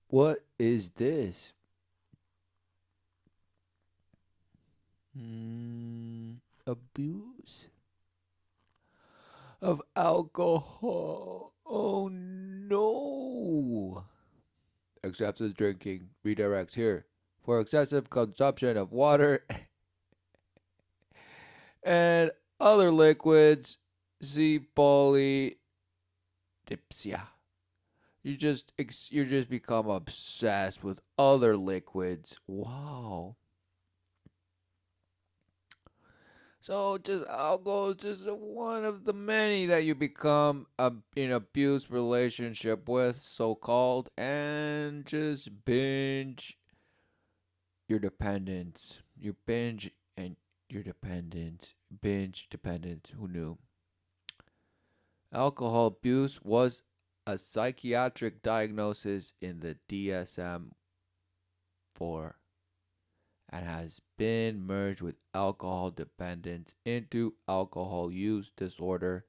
What is this? Abuse of alcohol. Oh no. Excessive drinking redirects here for excessive consumption of water and other liquids. See polydipsia. You just become obsessed with other liquids. Wow. So just alcohol is just one of the many that you become in abuse relationship with, so called, and just binge your dependence. You binge and your dependent. Binge dependent. Who knew? Alcohol abuse was a psychiatric diagnosis in the DSM 4 and has been merged with alcohol dependence into alcohol use disorder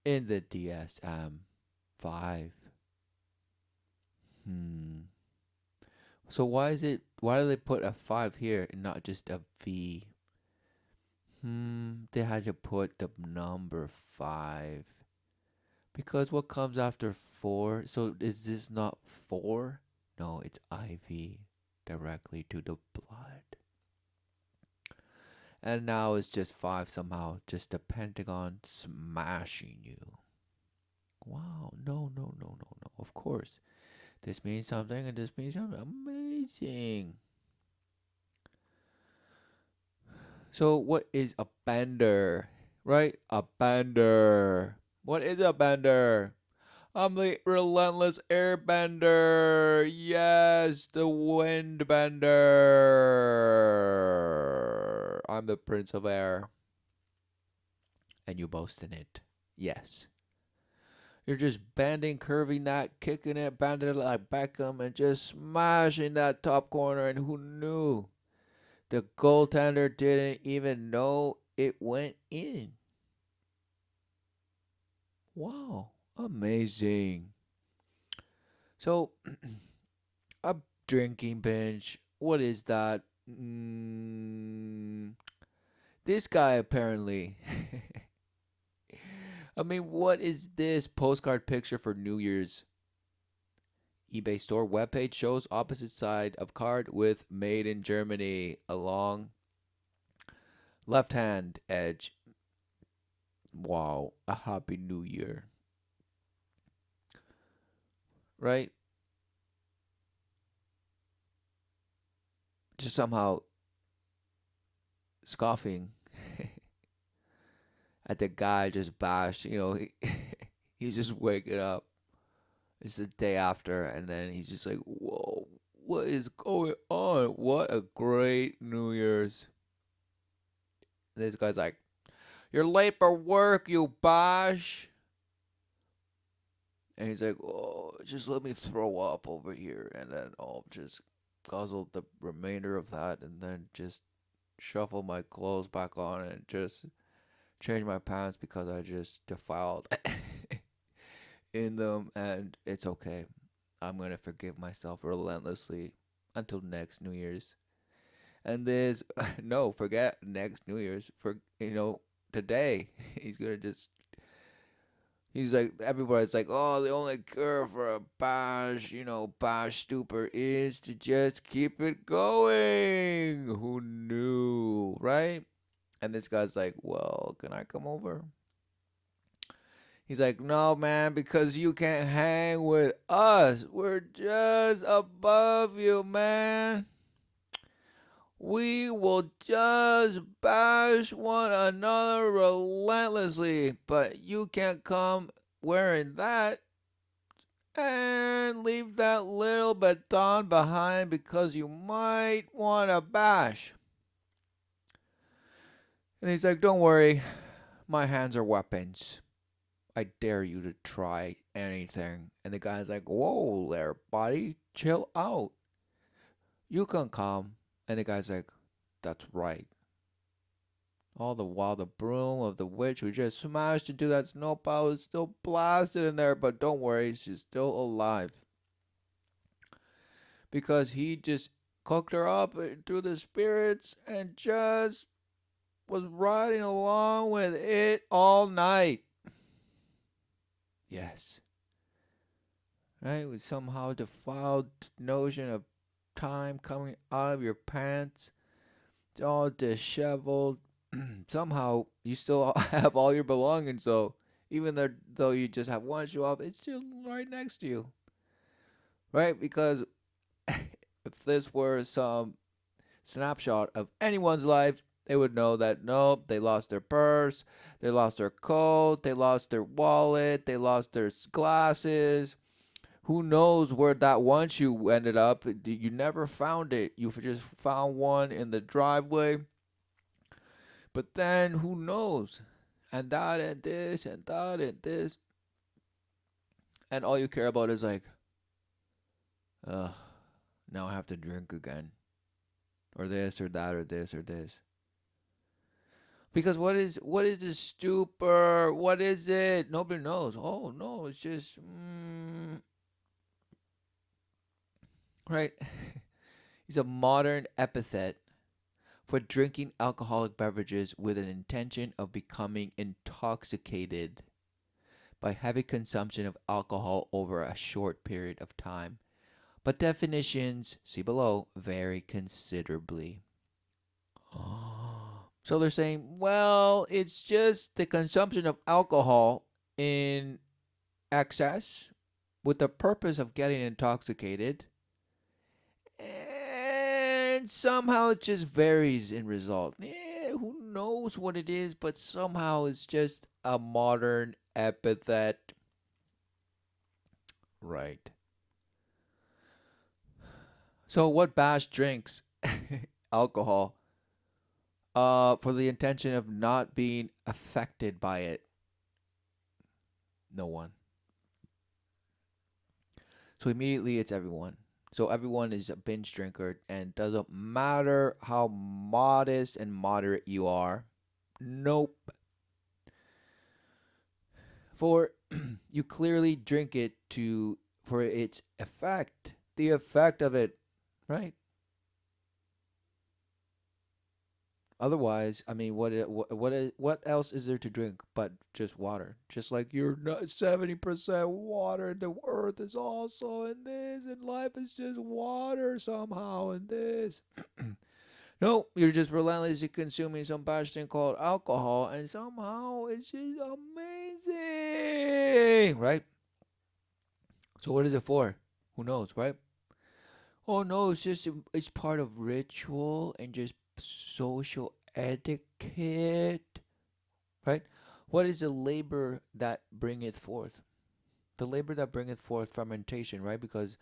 in the DSM 5. Hmm. So why do they put a 5 here and not just a V? They had to put the number 5. Because what comes after 4? So is this not 4? No, it's IV directly to the blood. And now it's just 5 somehow, just the Pentagon smashing you. Wow, no, no, no, no, no. Of course. This means something and this means something amazing. So, what is a bender? Right? A bender. What is a bender? I'm the relentless airbender. Yes, the windbender. I'm the prince of air. And you boast in it. Yes. You're just bending, curving that, kicking it, bending it like Beckham, and just smashing that top corner. And who knew? The goaltender didn't even know it went in. Wow, amazing. So, a drinking binge. What is that? This guy apparently. I mean, what is this postcard picture for New Year's? eBay store webpage shows opposite side of card with made in Germany along left hand edge. Wow, a happy new year. Right? Just somehow scoffing at the guy just bashed, he's just waking up. It's the day after, and then he's just like, whoa, what is going on? What a great New Year's. And this guy's like, you're late for work, you bash. And he's like, oh, just let me throw up over here. And then I'll just guzzle the remainder of that and then just shuffle my clothes back on and just change my pants because I just defiled in them. And it's okay. I'm going to forgive myself relentlessly until next New Year's. And this, no, forget next New Year's. Today, he's going to just he's like, everybody's like, oh, the only cure for a bash, bash stupor is to just keep it going. Who knew, right? And this guy's like, well, can I come over? He's like, no, man, because you can't hang with us. We're just above you, man. We will just bash one another relentlessly, but you can't come wearing that and leave that little baton behind because you might want to bash. And he's like, don't worry, my hands are weapons. I dare you to try anything. And the guy's like, whoa there, buddy, chill out. You can come. And the guy's like, that's right. All the while, the broom of the witch who just smashed into that snowplow is still blasted in there, but don't worry, she's still alive. because he just cooked her up through the spirits and just was riding along with it all night. Yes. Right? With somehow defiled notion of time coming out of your pants. It's all disheveled. Somehow you still have all your belongings, though. Even though you just have one shoe off, it's still right next to you. Right? Because if this were some snapshot of anyone's life, they would know that nope, they lost their purse, they lost their coat, they lost their wallet, they lost their glasses. Who knows where that one shoe ended up? You never found it. You just found one in the driveway. But then who knows? And that and this and that and this. And all you care about is like, ugh, now I have to drink again. Or this or that or this or this. Because what is this stupor? What is it? Nobody knows. Oh no, it's just right. It's a modern epithet for drinking alcoholic beverages with an intention of becoming intoxicated by heavy consumption of alcohol over a short period of time. But definitions, see below, vary considerably. So they're saying, well, it's just the consumption of alcohol in excess with the purpose of getting intoxicated. And somehow it just varies in result. Who knows what it is, but somehow it's just a modern epithet. Right. So what bash drinks alcohol for the intention of not being affected by it? No one. So immediately it's everyone. So everyone is a binge drinker, and doesn't matter how modest and moderate you are. Nope. For you clearly drink it for its effect. The effect of it, right? Otherwise, I mean, what else is there to drink but just water? Just like you're not 70% water, the earth is also in this, and life is just water somehow in this. No, you're just relentlessly consuming some bad thing called alcohol, and somehow it's just amazing, right? So what is it for? Who knows, right? Oh no, it's part of ritual and just social etiquette, right? What is the labor that bringeth forth? The labor that bringeth forth fermentation, right? Because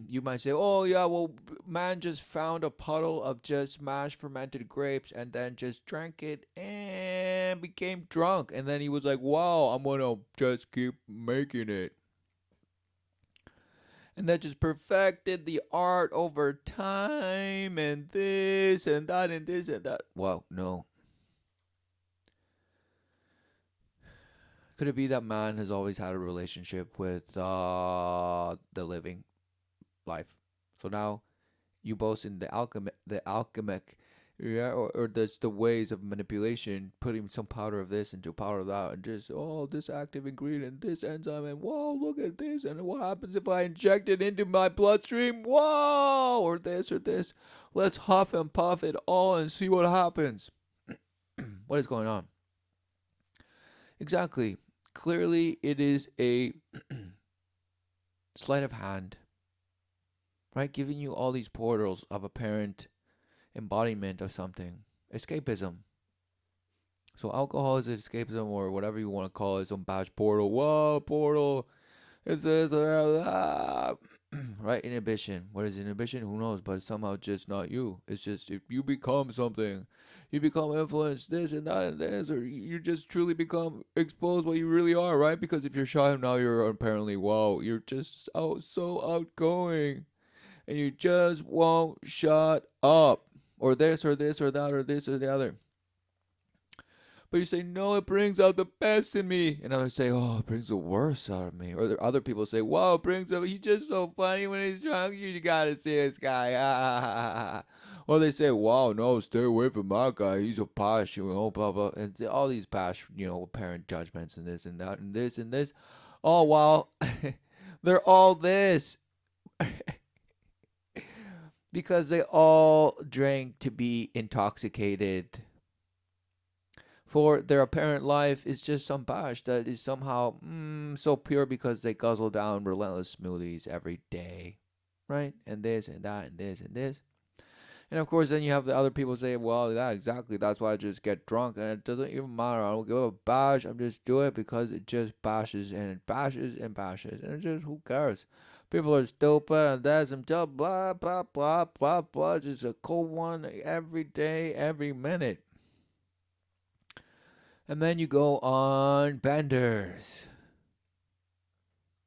you might say, oh yeah, well, man just found a puddle of just mashed fermented grapes and then just drank it and became drunk, and then he was like, wow, I'm gonna just keep making it. And that just perfected the art over time, and this and that and this and that. Well, no. Could it be that man has always had a relationship with the living life? So now you boast in the alchemic, yeah, or that's the ways of manipulation, putting some powder of this into powder of that, and just this active ingredient, this enzyme, and whoa, look at this, and what happens if I inject it into my bloodstream? Whoa, or this or this. Let's huff and puff it all and see what happens. What is going on? Exactly. Clearly, it is a sleight of hand, right? Giving you all these portals of apparent embodiment of something. Escapism. So alcohol is escapism, or whatever you want to call it, some bash portal. Whoa, portal. It's this or that. Right? Inhibition. What is inhibition? Who knows? But it's somehow just not you. It's just if you become something, you become influenced, this and that and this, or you just truly become exposed what you really are, right? Because if you're shy now, you're apparently, wow, you're just so outgoing, and you just won't shut up, or this or this or that or this or the other. But you say, no, it brings out the best in me. And others say, oh, it brings the worst out of me. Or there, other people say, wow, it brings up, he's just so funny when he's drunk. You gotta see this guy. Or they say, wow, no, stay away from my guy. He's a posh, blah, blah. And all these posh, parent judgments and this and that and this and this. Oh, wow. They're all this. Because they all drink to be intoxicated. For their apparent life is just some bash that is somehow so pure because they guzzle down relentless smoothies every day, right? And this and that and this and this. And of course, then you have the other people say, well, yeah, exactly. That's why I just get drunk and it doesn't even matter. I don't give a bash. I'm just doing it because it just bashes and it bashes and bashes. And it just, who cares? People are stupid and that's them just blah, blah, blah, blah, blah. Just a cold one every day, every minute. And then you go on benders,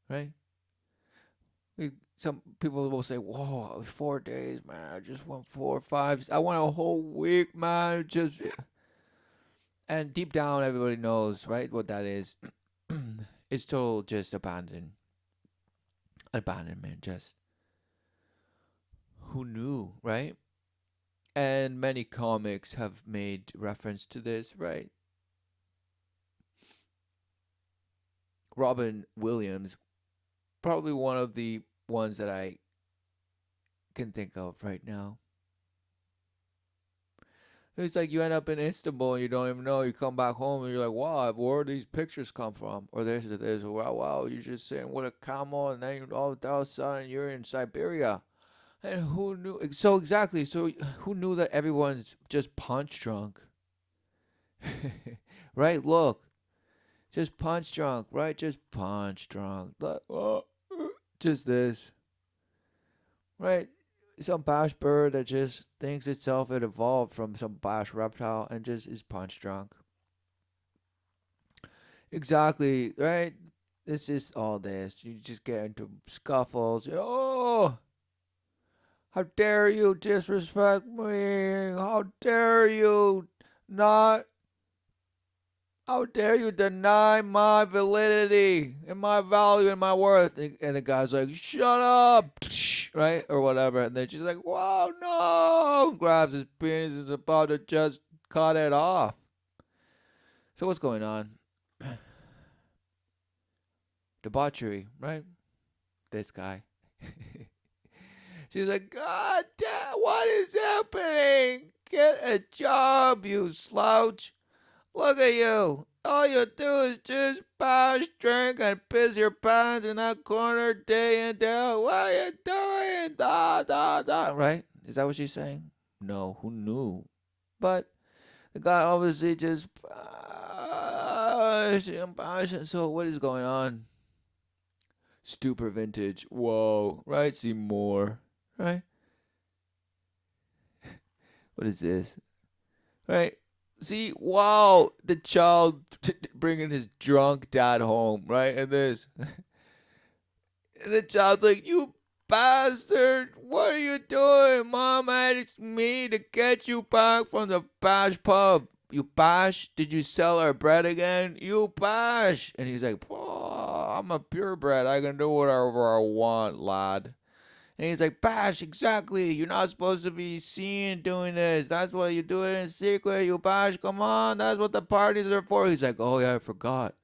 right? Some people will say, whoa, 4 days, man. I just want 4 or 5. I want a whole week, man. And deep down, everybody knows, right, what that is. It's total just abandonment. Just who knew, right? And many comics have made reference to this, right? Robin Williams, probably one of the ones that I can think of right now. It's like you end up in Istanbul and you don't even know. You come back home and you're like, wow, where do these pictures come from? Or there's wow, you're just sitting with a camel and then all of a sudden you're in Siberia. And who knew? So exactly. So who knew that everyone's just punch drunk? Right? Look, just punch drunk, right? Just punch drunk. Just this, right? Some bash bird that just thinks itself it evolved from some bash reptile and just is punch drunk. Exactly, right? This is all this. You just get into scuffles. Oh, how dare you disrespect me? How dare you not? How dare you deny my validity and my value and my worth? And the guy's like, shut up, right? Or whatever. And then she's like, wow, no. Grabs his penis and is about to just cut it off. So what's going on? Debauchery, right? This guy. She's like, God damn, what is happening? Get a job, you slouch. Look at you. All you do is just bash, drink, and piss your pants in that corner day in, day out. What are you doing? Da, da, da. Right? Is that what she's saying? No, who knew? But the guy obviously just bash and bash. So what is going on? Stupor vintage. Whoa. Right? See more. Right? What is this? Right? See, wow, the child bringing his drunk dad home, right? And this. And the child's like, you bastard, what are you doing? Mom asked me to get you back from the bash pub. You bash? Did you sell our bread again? You bash. And he's like, oh, I'm a purebred. I can do whatever I want, lad. And he's like, bash, exactly. You're not supposed to be seen doing this. That's why you do it in secret. You bash, come on. That's what the parties are for. He's like, oh, yeah, I forgot.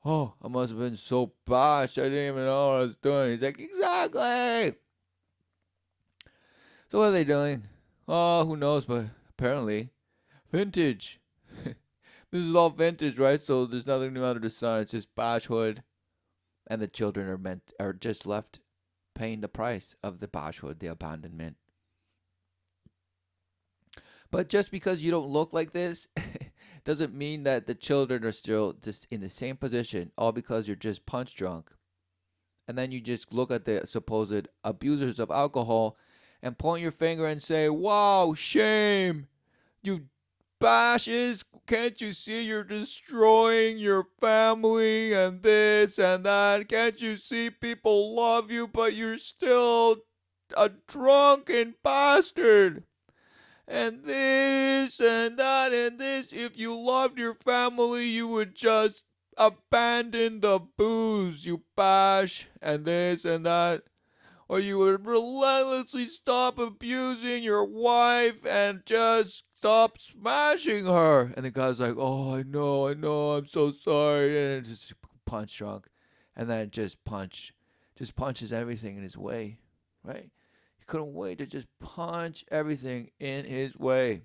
Oh, I must have been so bashed. I didn't even know what I was doing. He's like, exactly. So what are they doing? Oh, who knows? But apparently, vintage. This is all vintage, right? So there's nothing new under the sun. It's just bashhood. And the children are just left paying the price of the bashhood, the abandonment. But just because you don't look like this doesn't mean that the children are still just in the same position, all because you're just punch drunk. And then you just look at the supposed abusers of alcohol and point your finger and say, wow, shame, you bashes, can't you see you're destroying your family and this and that? Can't you see people love you, but you're still a drunken bastard? and this and that and this. If you loved your family, you would just abandon the booze, you bash, and this and that. Or you would relentlessly stop abusing your wife and just stop smashing her. And the guy's like, oh, I know, I'm so sorry. And just punch drunk. And then just punches everything in his way, right? He couldn't wait to just punch everything in his way,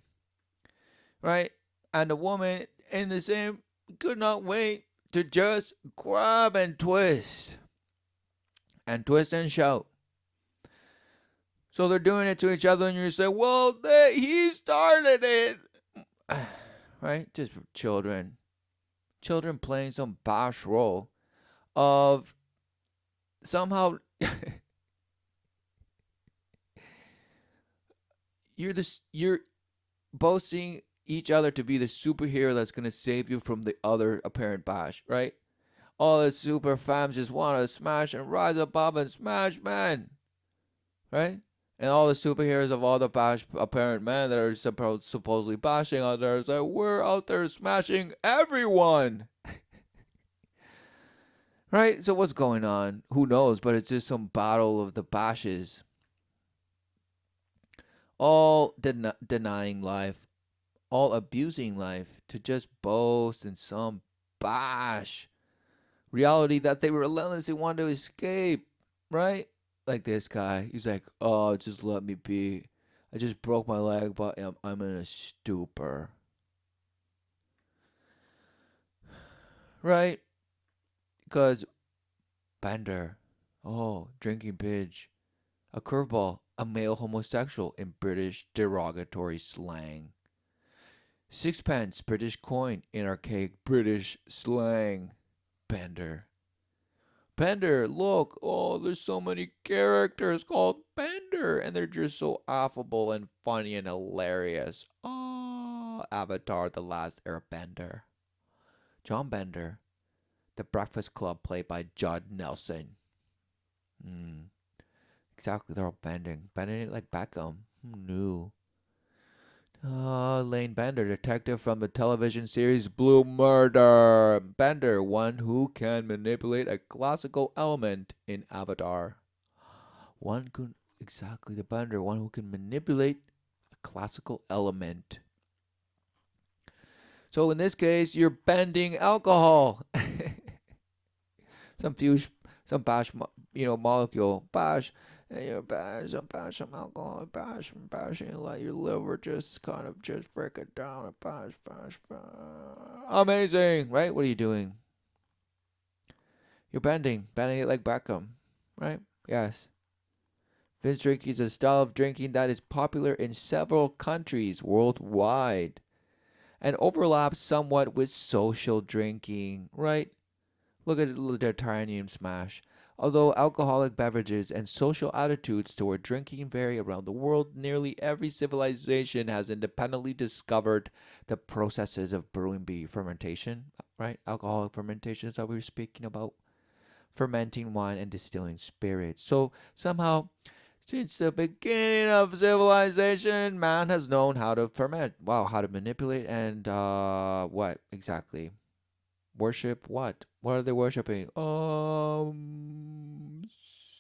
right? And the woman in the same could not wait to just grab and twist and shout. So they're doing it to each other, and you say, well, he started it. Right? Just children. Children playing some bash role of somehow you're both seeing each other to be the superhero that's going to save you from the other apparent bash, right? All the super fams just want to smash and rise above and smash, man. Right? And all the superheroes of all the bash apparent men that are supposedly bashing others, like, we're out there smashing everyone. Right? So what's going on? Who knows? But it's just some battle of the bashes. All denying life, all abusing life to just boast in some bash reality that they relentlessly want to escape. Right? Like this guy. He's like, oh, just let me be. I just broke my leg, but I'm in a stupor. Right? Because Bender, oh, drinking pidge, a curveball, a male homosexual in British derogatory slang. Sixpence, British coin in archaic British slang. Bender. Bender, look, oh, there's so many characters called Bender, and they're just so affable and funny and hilarious. Oh, Avatar, The Last Airbender. John Bender, The Breakfast Club, played by Judd Nelson. Exactly, they're all bending it like Beckham. Who knew? Lane Bender, detective from the television series Blue Murder. Bender, one who can manipulate a classical element in Avatar. Exactly, the Bender, one who can manipulate a classical element. So in this case, you're bending alcohol. some fuse, some bash, molecule bash. And you bash some alcohol, bash, and let your liver just kind of just break it down and bash. Amazing, right? What are you doing? You're bending it like Beckham, right? Yes. Binge drinking is a style of drinking that is popular in several countries worldwide and overlaps somewhat with social drinking, right? Look at the titanium smash. Although alcoholic beverages and social attitudes toward drinking vary around the world, nearly every civilization has independently discovered the processes of brewing beer fermentation, right? Alcoholic fermentation is what we were speaking about. Fermenting wine and distilling spirits. So somehow, since the beginning of civilization, man has known how to ferment. Wow, how to manipulate and what exactly? Worship what? What are they worshiping?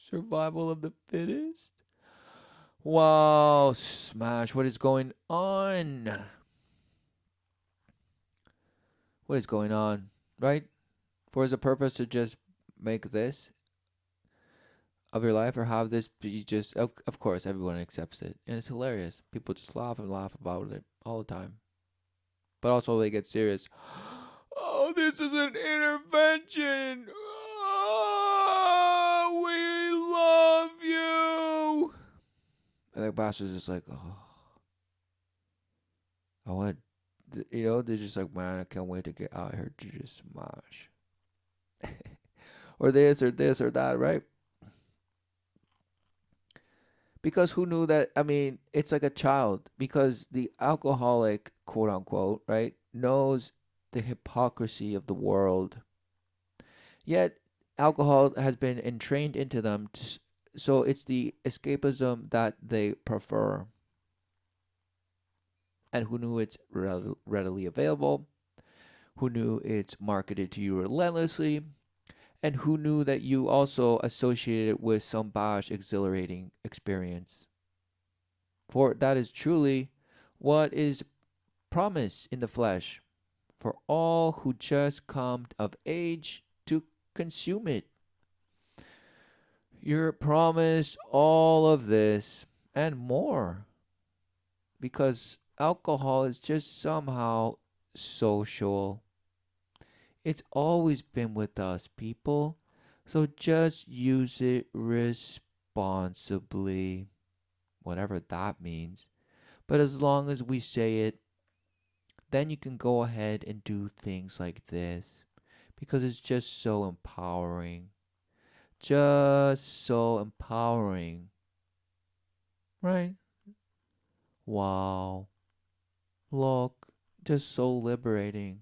Survival of the fittest? Wow, smash. What is going on? What is going on? Right? For the purpose to just make this of your life or have this be just, of course, everyone accepts it. And it's hilarious. People just laugh and laugh about it all the time. But also they get serious. Oh, this is an intervention. Oh, we love you. And the pastor's just like, oh, I want, they're just like, man, I can't wait to get out here to just smash. Or this or that, right? Because who knew that? I mean, it's like a child. Because the alcoholic, quote unquote, right, knows the hypocrisy of the world. Yet, alcohol has been entrained into them, so it's the escapism that they prefer. and who knew it's readily available, who knew it's marketed to you relentlessly, and who knew that you also associated it with some bash, exhilarating experience. For that is truly what is promised in the flesh for all who just come of age to consume it. You're promised all of this and more because alcohol is just somehow social. It's always been with us, people. So just use it responsibly, whatever that means. But as long as we say it, then you can go ahead and do things like this because it's just so empowering. Just so empowering. Right? Wow. Look, just so liberating.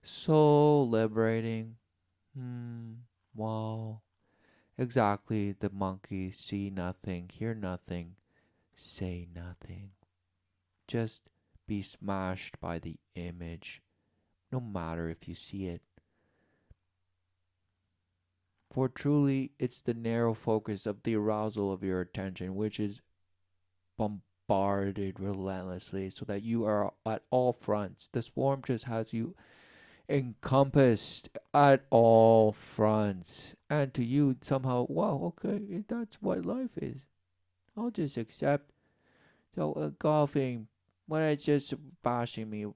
So liberating. Wow. Exactly. The monkeys see nothing, hear nothing, say nothing. Just be smashed by the image, no matter if you see it. For truly, it's the narrow focus of the arousal of your attention, which is bombarded relentlessly so that you are at all fronts. The swarm just has you encompassed at all fronts. And to you, somehow, wow, okay, that's what life is. I'll just accept. So, golfing, when it's just bashing me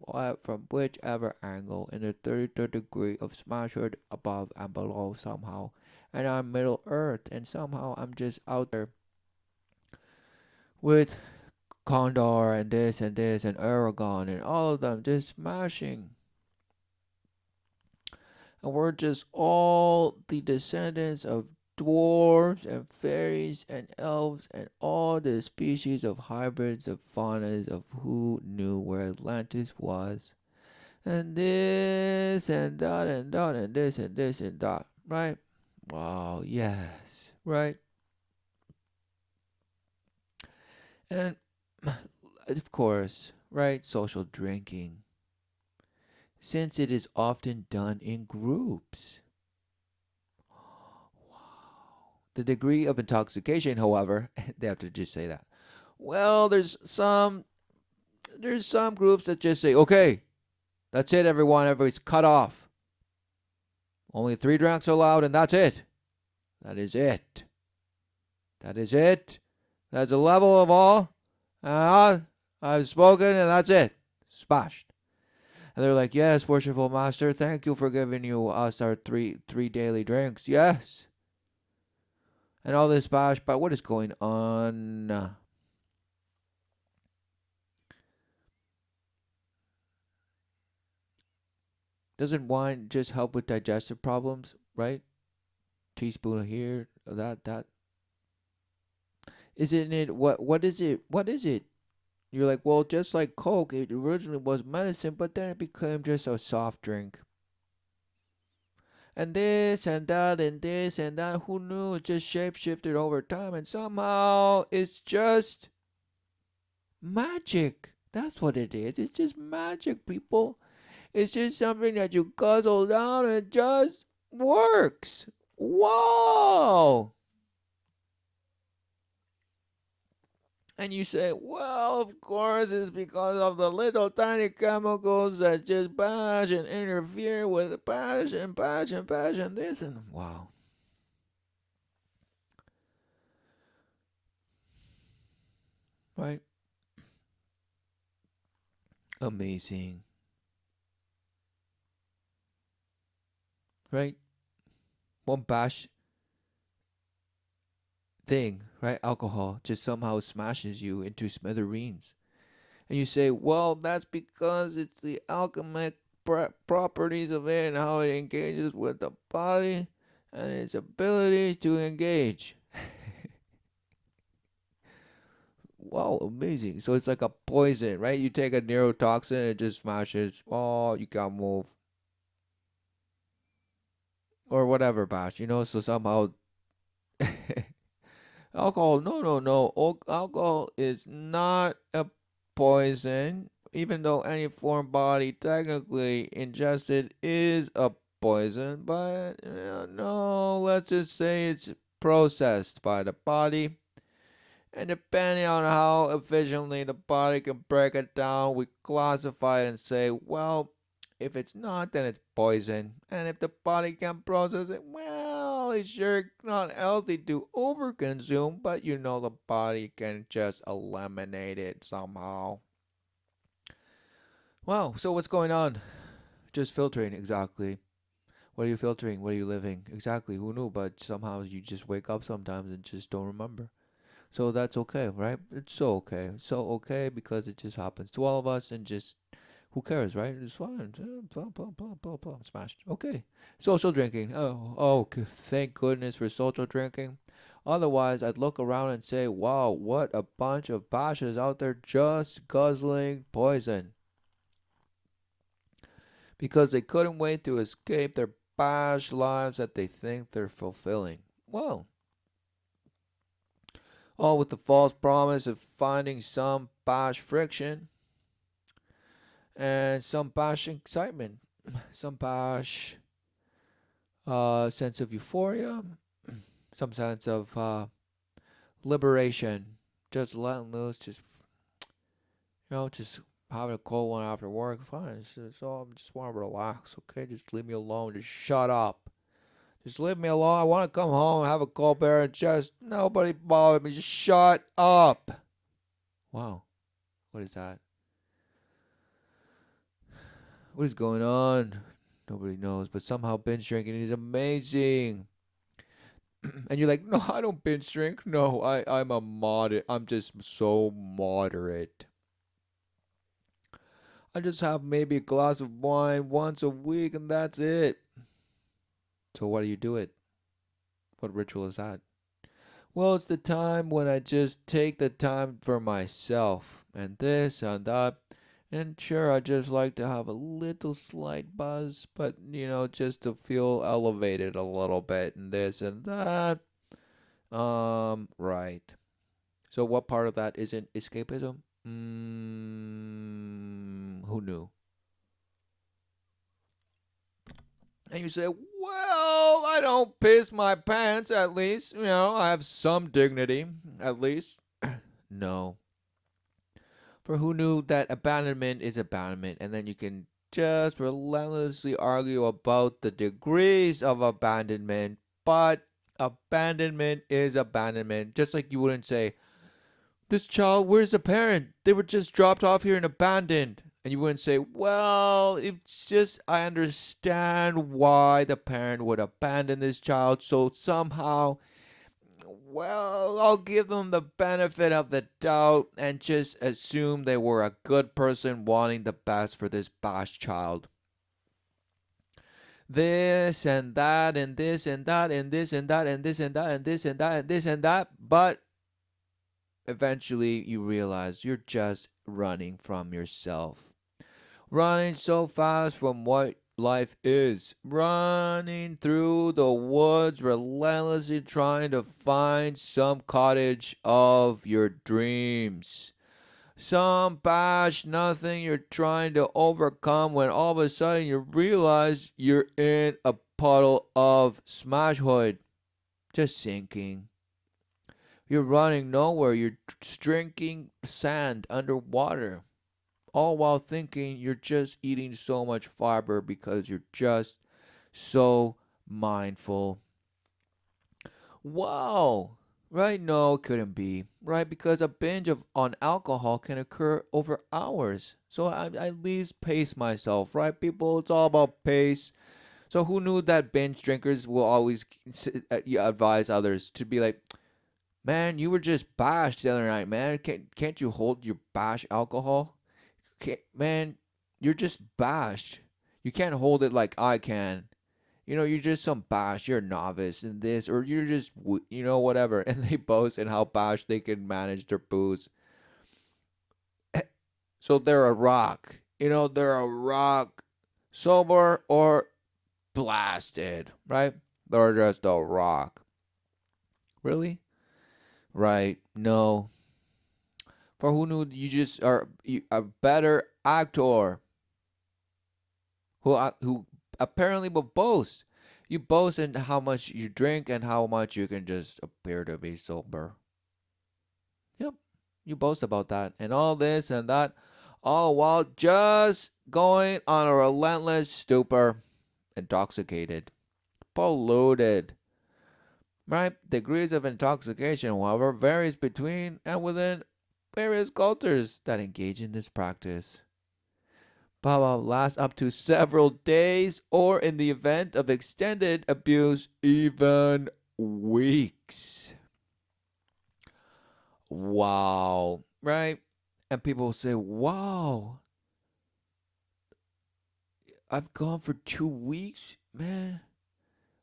from whichever angle in the 33rd degree of smashword above and below somehow. And I'm Middle Earth, and somehow I'm just out there with Condor and this and Aragon and all of them just smashing. And we're just all the descendants of dwarves and fairies and elves and all the species of hybrids of faunas of who knew where Atlantis was. And this and that and that and this and this and that, right? Wow, yes, right? And of course, right? Social drinking. Since it is often done in groups. The degree of intoxication, however, they have to just say that. Well, there's some groups that just say, okay, that's it, everyone. Everybody's cut off. Only 3 drinks are allowed, and that's it. That is it. That is it. That's the level of all. I've spoken, and that's it. Spashed. And they're like, yes, worshipful master, thank you for giving us our three daily drinks. Yes. And all this bash, but what is going on? Doesn't wine just help with digestive problems, right? Teaspoon here, that. Isn't it what is it? What is it? You're like, well, just like Coke, it originally was medicine, but then it became just a soft drink. And this and that and this and that, who knew? It just shapeshifted over time, and somehow it's just magic. That's what it is. It's just magic, people. It's just something that you guzzle down and it just works. Whoa! And you say, well, of course, it's because of the little tiny chemicals that just bash and interfere with passion, this and wow. Right? Amazing. Right? One bash thing, right? Alcohol just somehow smashes you into smithereens. And you say, well, that's because it's the alchemic properties of it and how it engages with the body and its ability to engage. Wow, amazing. So it's like a poison, right? You take a neurotoxin, it just smashes. Oh, you can't move. Or whatever, Bash, so somehow alcohol, no. Alcohol is not a poison, even though any foreign body technically ingested is a poison. But no, let's just say it's processed by the body. And depending on how efficiently the body can break it down, we classify it and say, well, if it's not, then it's poison. And if the body can process it, well, it's sure not healthy to overconsume, but the body can just eliminate it somehow. Wow, so what's going on? Just filtering, exactly. What are you filtering? What are you living? Exactly, who knew? But somehow you just wake up sometimes and just don't remember. So that's okay, right? It's so okay. It's so okay because it just happens to all of us and just who cares, right? It's fine. Blah, blah, blah, blah, blah. Smashed. Okay. Social drinking. Oh, thank goodness for social drinking. Otherwise, I'd look around and say, wow, what a bunch of bashes out there just guzzling poison. Because they couldn't wait to escape their bash lives that they think they're fulfilling. Well, all with the false promise of finding some bash friction and some bash excitement, some bash sense of euphoria, some sense of liberation, just letting loose, just having a cold one after work. Fine, so I just want to relax. Okay, just leave me alone. Just shut up. Just leave me alone. I want to come home and have a cold beer and just nobody bother me. Just shut up. Wow, what is that? What is going on? Nobody knows, but somehow binge drinking is amazing. And you're like, no, I don't binge drink. No, I'm a moderate. I'm just so moderate. I just have maybe a glass of wine once a week, and that's it. So why do you do it? What ritual is that? Well, it's the time when I just take the time for myself, and this and that. And sure, I just like to have a little slight buzz, but just to feel elevated a little bit, and this and that. Right. So what part of that isn't escapism? Who knew? And you say, well, I don't piss my pants, at least. I have some dignity, at least. No. For who knew that abandonment is abandonment, and then you can just relentlessly argue about the degrees of abandonment, but abandonment is abandonment. Just like you wouldn't say, this child, where's the parent? They were just dropped off here and abandoned. And you wouldn't say, well, it's just, I understand why the parent would abandon this child. So somehow, well, I'll give them the benefit of the doubt and just assume they were a good person wanting the best for this bash child. This and that, and this and that, and this and that, and this and that, and this and that, and this and that. But eventually, you realize you're just running from yourself. Running so fast from what life is. Running through the woods, relentlessly trying to find some cottage of your dreams. Some bash nothing you're trying to overcome when all of a sudden you realize you're in a puddle of smashwood. Just sinking. You're running nowhere. You're drinking sand underwater. All while thinking you're just eating so much fiber because you're just so mindful. Wow. Right? No, it couldn't be. Right? Because a binge on alcohol can occur over hours. So I at least pace myself. Right, people? It's all about pace. So who knew that binge drinkers will always advise others to be like, man, you were just bashed the other night, man. Can't you hold your bash alcohol? Man, you're just bashed. You can't hold it like I can. You're just some bash. You're a novice in this, or you're just, whatever. And they boast in how bash they can manage their booze. So they're a rock. They're a rock, sober or blasted, right? They're just a rock. Really? Right. No. For who knew you just are a better actor who apparently will boast. You boast in how much you drink and how much you can just appear to be sober. Yep, you boast about that and all this and that, all while just going on a relentless stupor, intoxicated, polluted. Right? Degrees of intoxication, however, varies between and within various cultures that engage in this practice. Baba lasts up to several days, or in the event of extended abuse, even weeks. Wow. Right? And people say, wow, I've gone for 2 weeks? Man,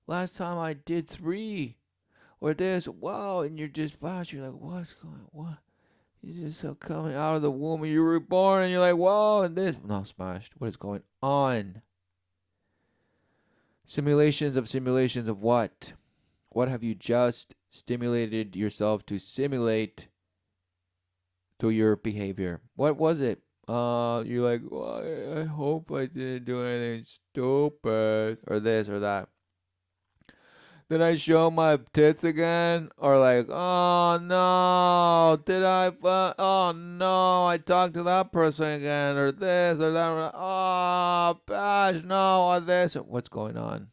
last time I did 3. Or this, wow, and you're just, wow, you're like, what's going what? You're just coming out of the womb and you were reborn and you're like, whoa, and this. No, smashed. What is going on? Simulations of what? What have you just stimulated yourself to simulate through your behavior? What was it? You're like, well, I hope I didn't do anything stupid, or this or that. Did I show my tits again? Or like, oh no, did I? Oh no, I talked to that person again, or this or that. Oh gosh, no, or this. What's going on?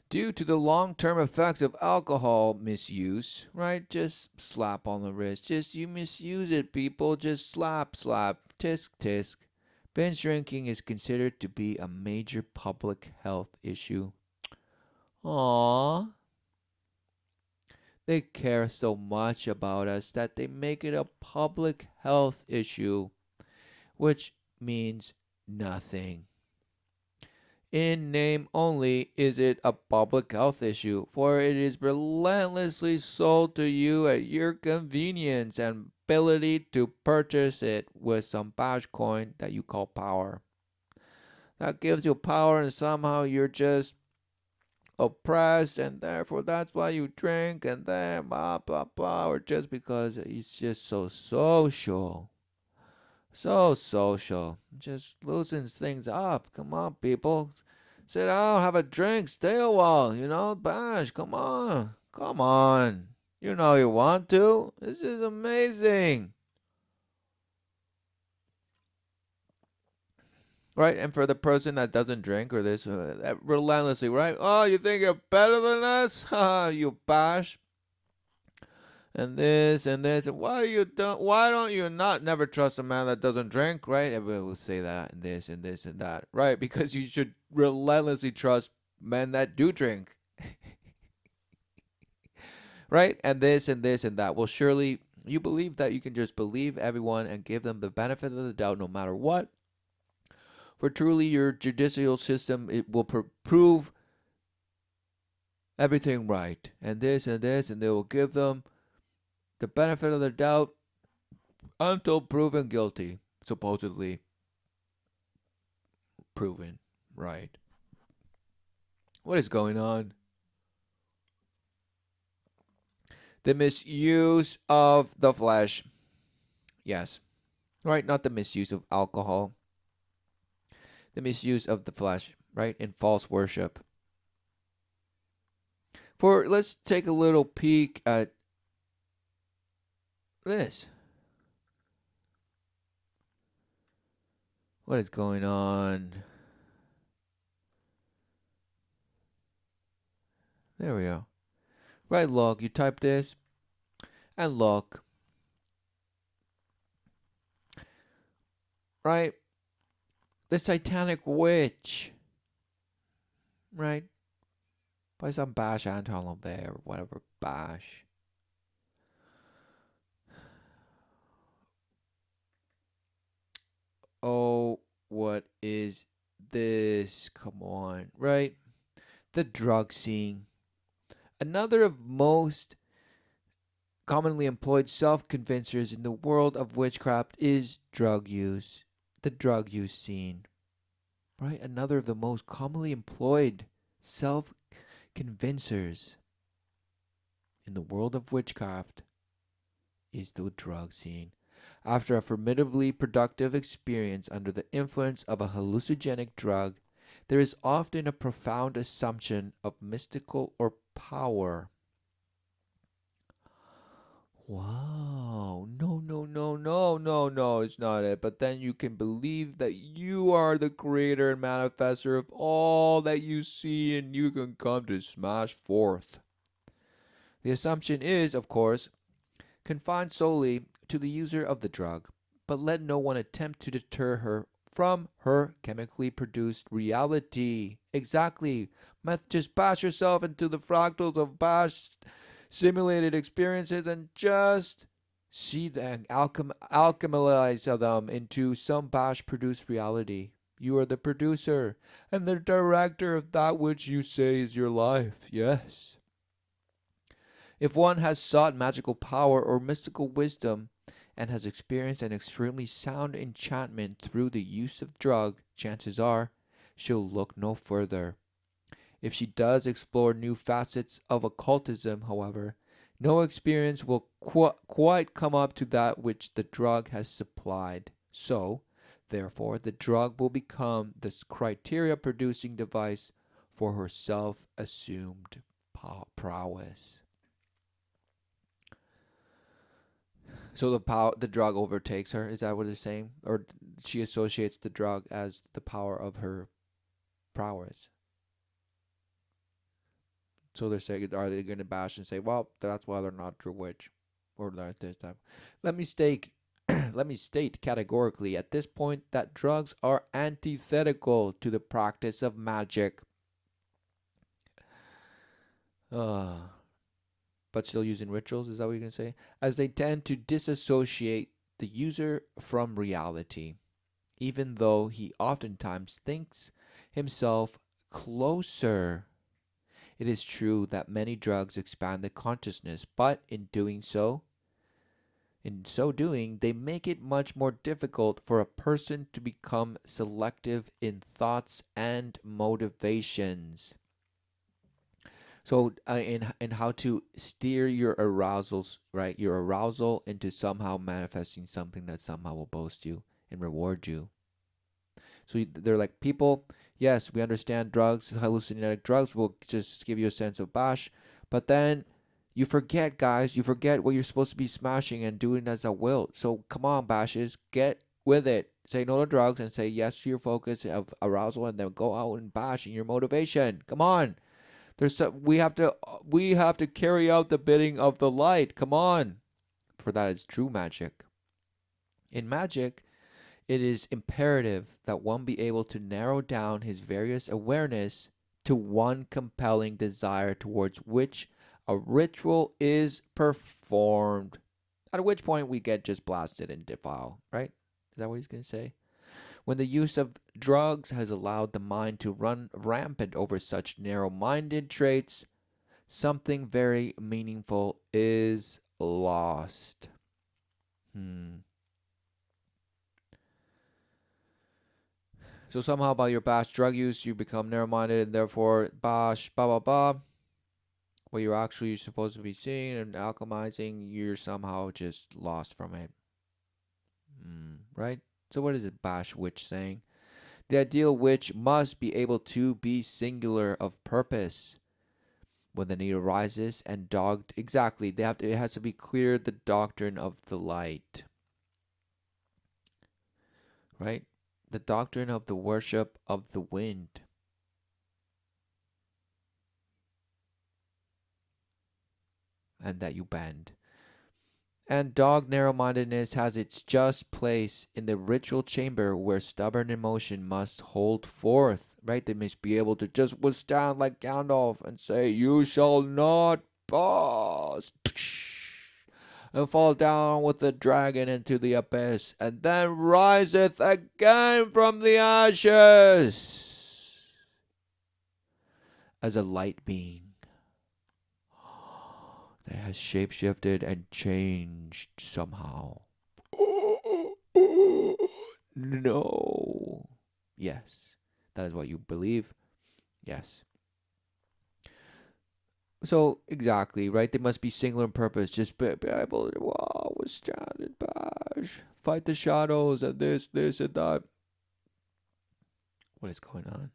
Due to the long-term effects of alcohol misuse, right? Just slap on the wrist. Just you misuse it, people. Just slap, slap, tisk, tisk. Binge drinking is considered to be a major public health issue. Aww. They care so much about us that they make it a public health issue, which means nothing. In name only is it a public health issue, for it is relentlessly sold to you at your convenience and ability to purchase it with some bash coin that you call power. That gives you power, and somehow you're just oppressed, and therefore that's why you drink, and then blah blah blah, or just because it's just so social. So social. Just loosens things up. Come on, people. Sit down, have a drink, stay a while, bash. Come on. Come on. You know you want to. This is amazing. Right? And for the person that doesn't drink or this, relentlessly, right? Oh, you think you're better than us? Ha, you bash. And this and this. And why don't you not never trust a man that doesn't drink, right? Everybody will say that and this and this and that, right? Because you should relentlessly trust men that do drink, right? And this and this and that. Well, surely you believe that you can just believe everyone and give them the benefit of the doubt no matter what. For truly your judicial system, it will prove everything right. And this, and they will give them the benefit of the doubt until proven guilty, supposedly proven right. What is going on? The misuse of the flesh. Yes. Right? Not the misuse of alcohol. The misuse of the flesh, right? In false worship. Let's take a little peek at this. What is going on? There we go. Right, look, you type this, and look. Right? The Satanic Witch. Right? By some Bash Anton there, or whatever, Bash. Oh, what is this? Come on, right? The drug scene. Another of most commonly employed self-convincers in the world of witchcraft is drug use. The drug use scene. Right? Another of the most commonly employed self-convincers in the world of witchcraft is the drug scene. After a formidably productive experience under the influence of a hallucinogenic drug, there is often a profound assumption of mystical or power. Wow. No, no, no, no, no, no, it's not it. But then you can believe that you are the creator and manifester of all that you see, and you can come to smash forth. The assumption is, of course, confined solely to the user of the drug, but let no one attempt to deter her from her chemically produced reality. Exactly. Just bash yourself into the fractals of bash simulated experiences and just see them, alchemize them into some bash produced reality. You are the producer and the director of that which you say is your life. Yes. If one has sought magical power or mystical wisdom and has experienced an extremely sound enchantment through the use of drug, chances are she'll look no further. If she does explore new facets of occultism, however, no experience will quite come up to that which the drug has supplied. So, therefore, the drug will become the criteria producing device for her self assumed prowess. So the drug overtakes her. Is that what they're saying, or she associates the drug as the power of her prowess? So they're saying, are they going to bash and say, well, that's why they're not true witch, or that this type? Let me state, let me state categorically at this point that drugs are antithetical to the practice of magic. But still using rituals, is that what you're going to say? As they tend to disassociate the user from reality, even though he oftentimes thinks himself closer. It is true that many drugs expand the consciousness, but in so doing, they make it much more difficult for a person to become selective in thoughts and motivations. So, in how to steer your arousals, right? Your arousal into somehow manifesting something that somehow will boast you and reward you. So they're like, people, yes, we understand drugs, hallucinogenic drugs will just give you a sense of bash, but then you forget, guys, you forget what you're supposed to be smashing and doing as a will. So come on, bashes, get with it. Say no to drugs and say yes to your focus of arousal, and then go out and bash in your motivation. Come on. We have to carry out the bidding of the light. Come on. For that is true magic. In magic, it is imperative that one be able to narrow down his various awareness to one compelling desire towards which a ritual is performed. At which point we get just blasted and defile, right? Is that what he's going to say? When the use of drugs has allowed the mind to run rampant over such narrow-minded traits, something very meaningful is lost. So somehow by your bash drug use, you become narrow-minded and therefore bash, blah, blah, blah. What you're actually supposed to be seeing and alchemizing, you're somehow just lost from it. Right? So what is it, bash witch saying? The ideal witch must be able to be singular of purpose when the need arises and dogged. Exactly. It has to be clear the doctrine of the light. Right? The doctrine of the worship of the wind. And that you bend. And dog narrow-mindedness has its just place in the ritual chamber where stubborn emotion must hold forth, right? They must be able to just withstand like Gandalf and say, you shall not pass, and fall down with the dragon into the abyss, and then riseth again from the ashes as a light being that has shapeshifted and changed somehow. No. Yes. That is what you believe. Yes. So, exactly, right? They must be singular in purpose. Just be able to, wow, withstand it, bash. Fight the shadows and this, and that. What is going on?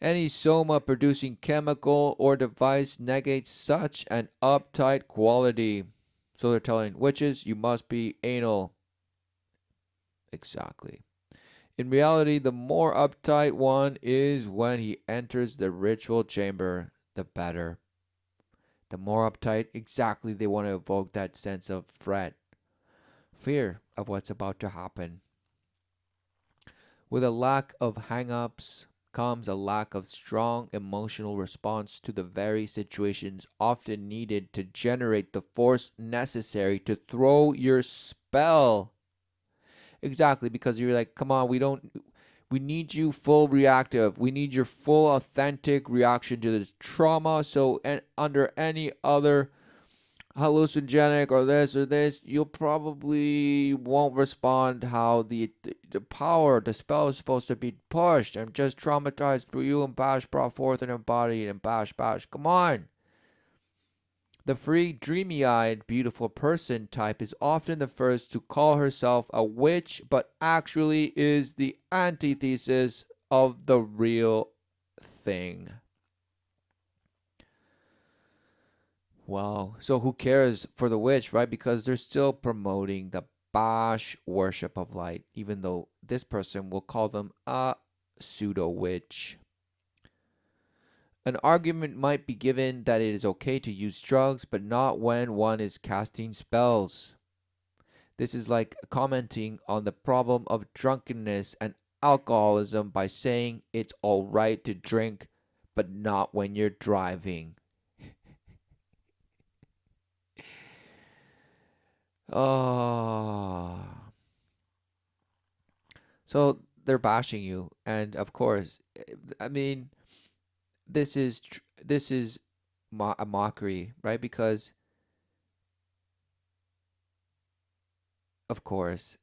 Any soma producing chemical or device negates such an uptight quality. So they're telling witches, you must be anal. Exactly. In reality, the more uptight one is when he enters the ritual chamber, the better. The more uptight, exactly, they want to evoke that sense of fret, fear of what's about to happen. With a lack of hang-ups comes a lack of strong emotional response to the very situations often needed to generate the force necessary to throw your spell. Exactly, because you're like, come on, we need you full reactive. We need your full authentic reaction to this trauma. So, and under any other hallucinogenic or this, you'll probably won't respond how the power, the spell is supposed to be pushed and just traumatized through you and bash brought forth and embodied and bash. Come on. The free, dreamy-eyed, beautiful person type is often the first to call herself a witch, but actually is the antithesis of the real thing. Wow. So who cares for the witch, right? Because they're still promoting the bash worship of light, even though this person will call them a pseudo witch. An argument might be given that it is okay to use drugs, but not when one is casting spells. This is like commenting on the problem of drunkenness and alcoholism by saying it's alright to drink, but not when you're driving. Oh. So they're bashing you, and of course, I mean, this is a mockery, right? Because of course,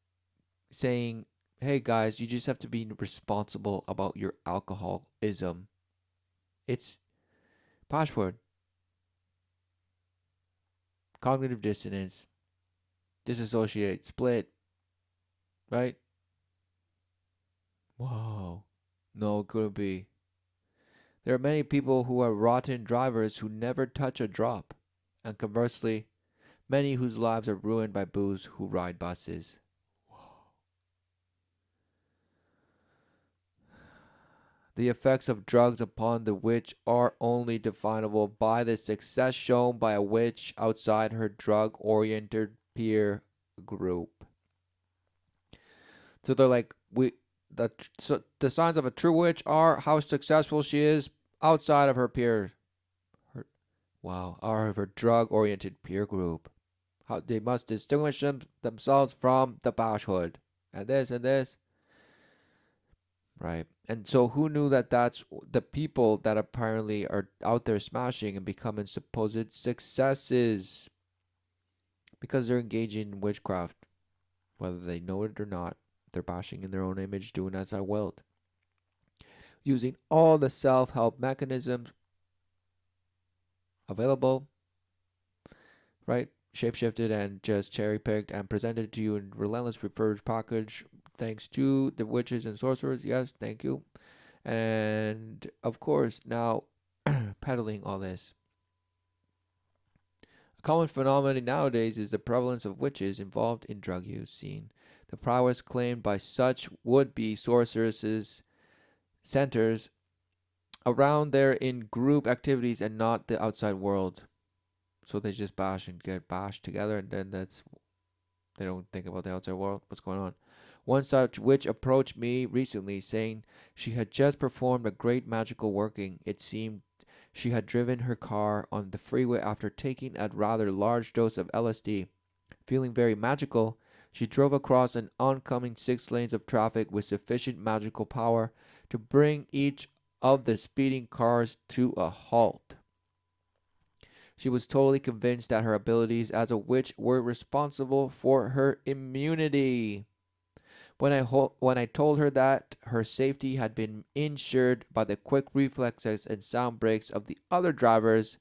saying, "Hey guys, you just have to be responsible about your alcoholism." It's password, cognitive dissonance, disassociate, split, right? Whoa. No, it couldn't be. There are many people who are rotten drivers who never touch a drop, and conversely, many whose lives are ruined by booze who ride buses. The effects of drugs upon the witch are only definable by the success shown by a witch outside her drug-oriented peer group. So they're like, the signs of a true witch are how successful she is outside of her peer, or of her drug-oriented peer group. How they must distinguish themselves from the bashhood, and this. Right. And so who knew that that's the people that apparently are out there smashing and becoming supposed successes because they're engaging in witchcraft, whether they know it or not. They're bashing in their own image, doing as I willed, using all the self-help mechanisms available, right? Shapeshifted and just cherry-picked and presented to you in relentless refurbished package thanks to the witches and sorcerers. Yes, thank you. And of course, now peddling all this. A common phenomenon nowadays is the prevalence of witches involved in drug use scene. The prowess claimed by such would-be sorceresses centers around their in-group activities and not the outside world. So they just bash and get bashed together, and then they don't think about the outside world. What's going on? One such witch approached me recently, saying she had just performed a great magical working. It seemed she had driven her car on the freeway after taking a rather large dose of LSD. Feeling very magical, she drove across an oncoming 6 lanes of traffic with sufficient magical power to bring each of the speeding cars to a halt. She was totally convinced that her abilities as a witch were responsible for her immunity. When I told her that her safety had been ensured by the quick reflexes and sound brakes of the other drivers,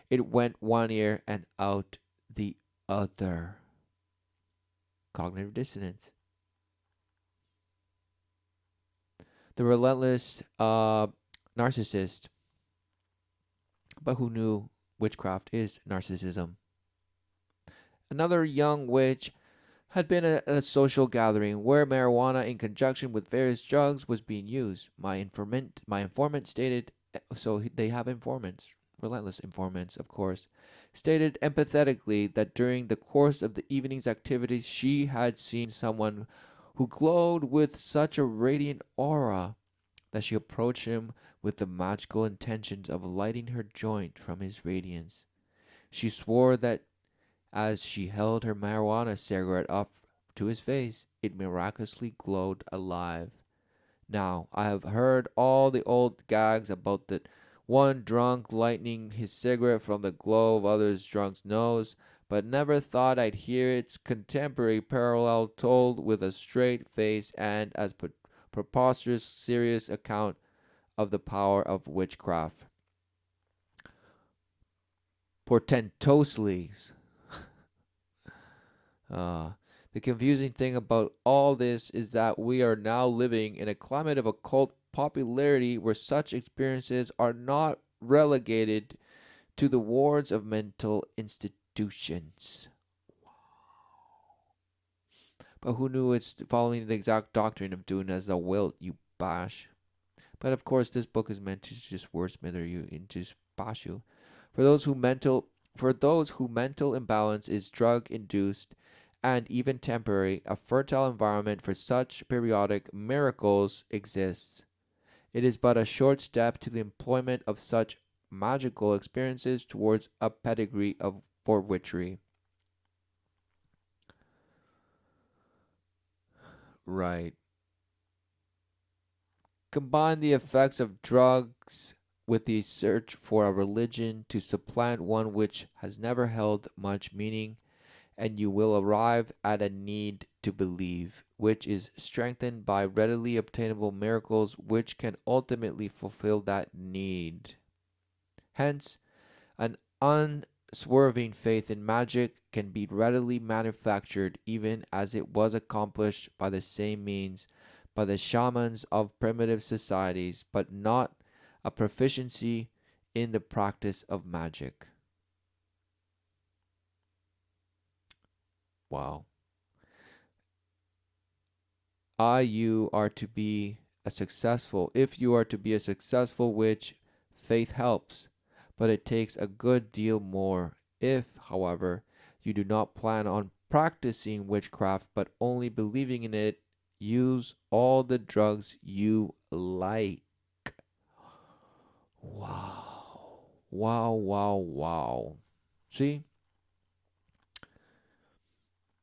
it went one ear and out the other. Cognitive dissonance. The relentless narcissist, but who knew witchcraft is narcissism. Another young witch had been at a social gathering where marijuana in conjunction with various drugs was being used. My informant stated, so they have informants, relentless informants, of course, stated empathetically that during the course of the evening's activities she had seen someone who glowed with such a radiant aura that she approached him with the magical intentions of lighting her joint from his radiance. She swore that as she held her marijuana cigarette up to his face, it miraculously glowed alive. Now, I have heard all the old gags about the one drunk lighting his cigarette from the glow of others drunk's nose, but never thought I'd hear its contemporary parallel told with a straight face and as preposterous serious account of the power of witchcraft. Portentously. Uh, the confusing thing about all this is that we are now living in a climate of occult popularity where such experiences are not relegated to the wards of mental institutions. But who knew it's following the exact doctrine of doing as thou wilt, you bash? But of course, this book is meant to just wordsmither you into bash you. For those who mental imbalance is drug induced and even temporary, a fertile environment for such periodic miracles exists. It is but a short step to the employment of such magical experiences towards a pedigree for witchery. Right. Combine the effects of drugs with the search for a religion to supplant one which has never held much meaning, and you will arrive at a need to believe, which is strengthened by readily obtainable miracles which can ultimately fulfill that need. Hence, an unswerving faith in magic can be readily manufactured, even as it was accomplished by the same means by the shamans of primitive societies, but not a proficiency in the practice of magic. Wow. You are to be if you are to be a successful witch, faith helps, but it takes a good deal more. If, however, you do not plan on practicing witchcraft but only believing in it, use all the drugs you like. Wow. Wow, wow, wow. See?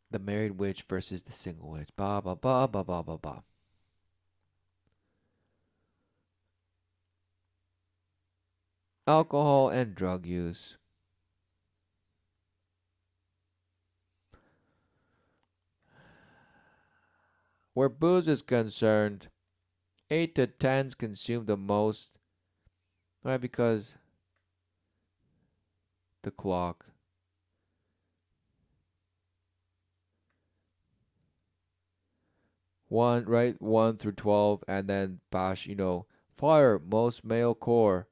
The married witch versus the single witch. Ba ba ba ba ba ba ba. Alcohol and drug use. Where booze is concerned, 8 to 10s consume the most, right? Because the clock. 1 through 12, and then bash, fire, most male core.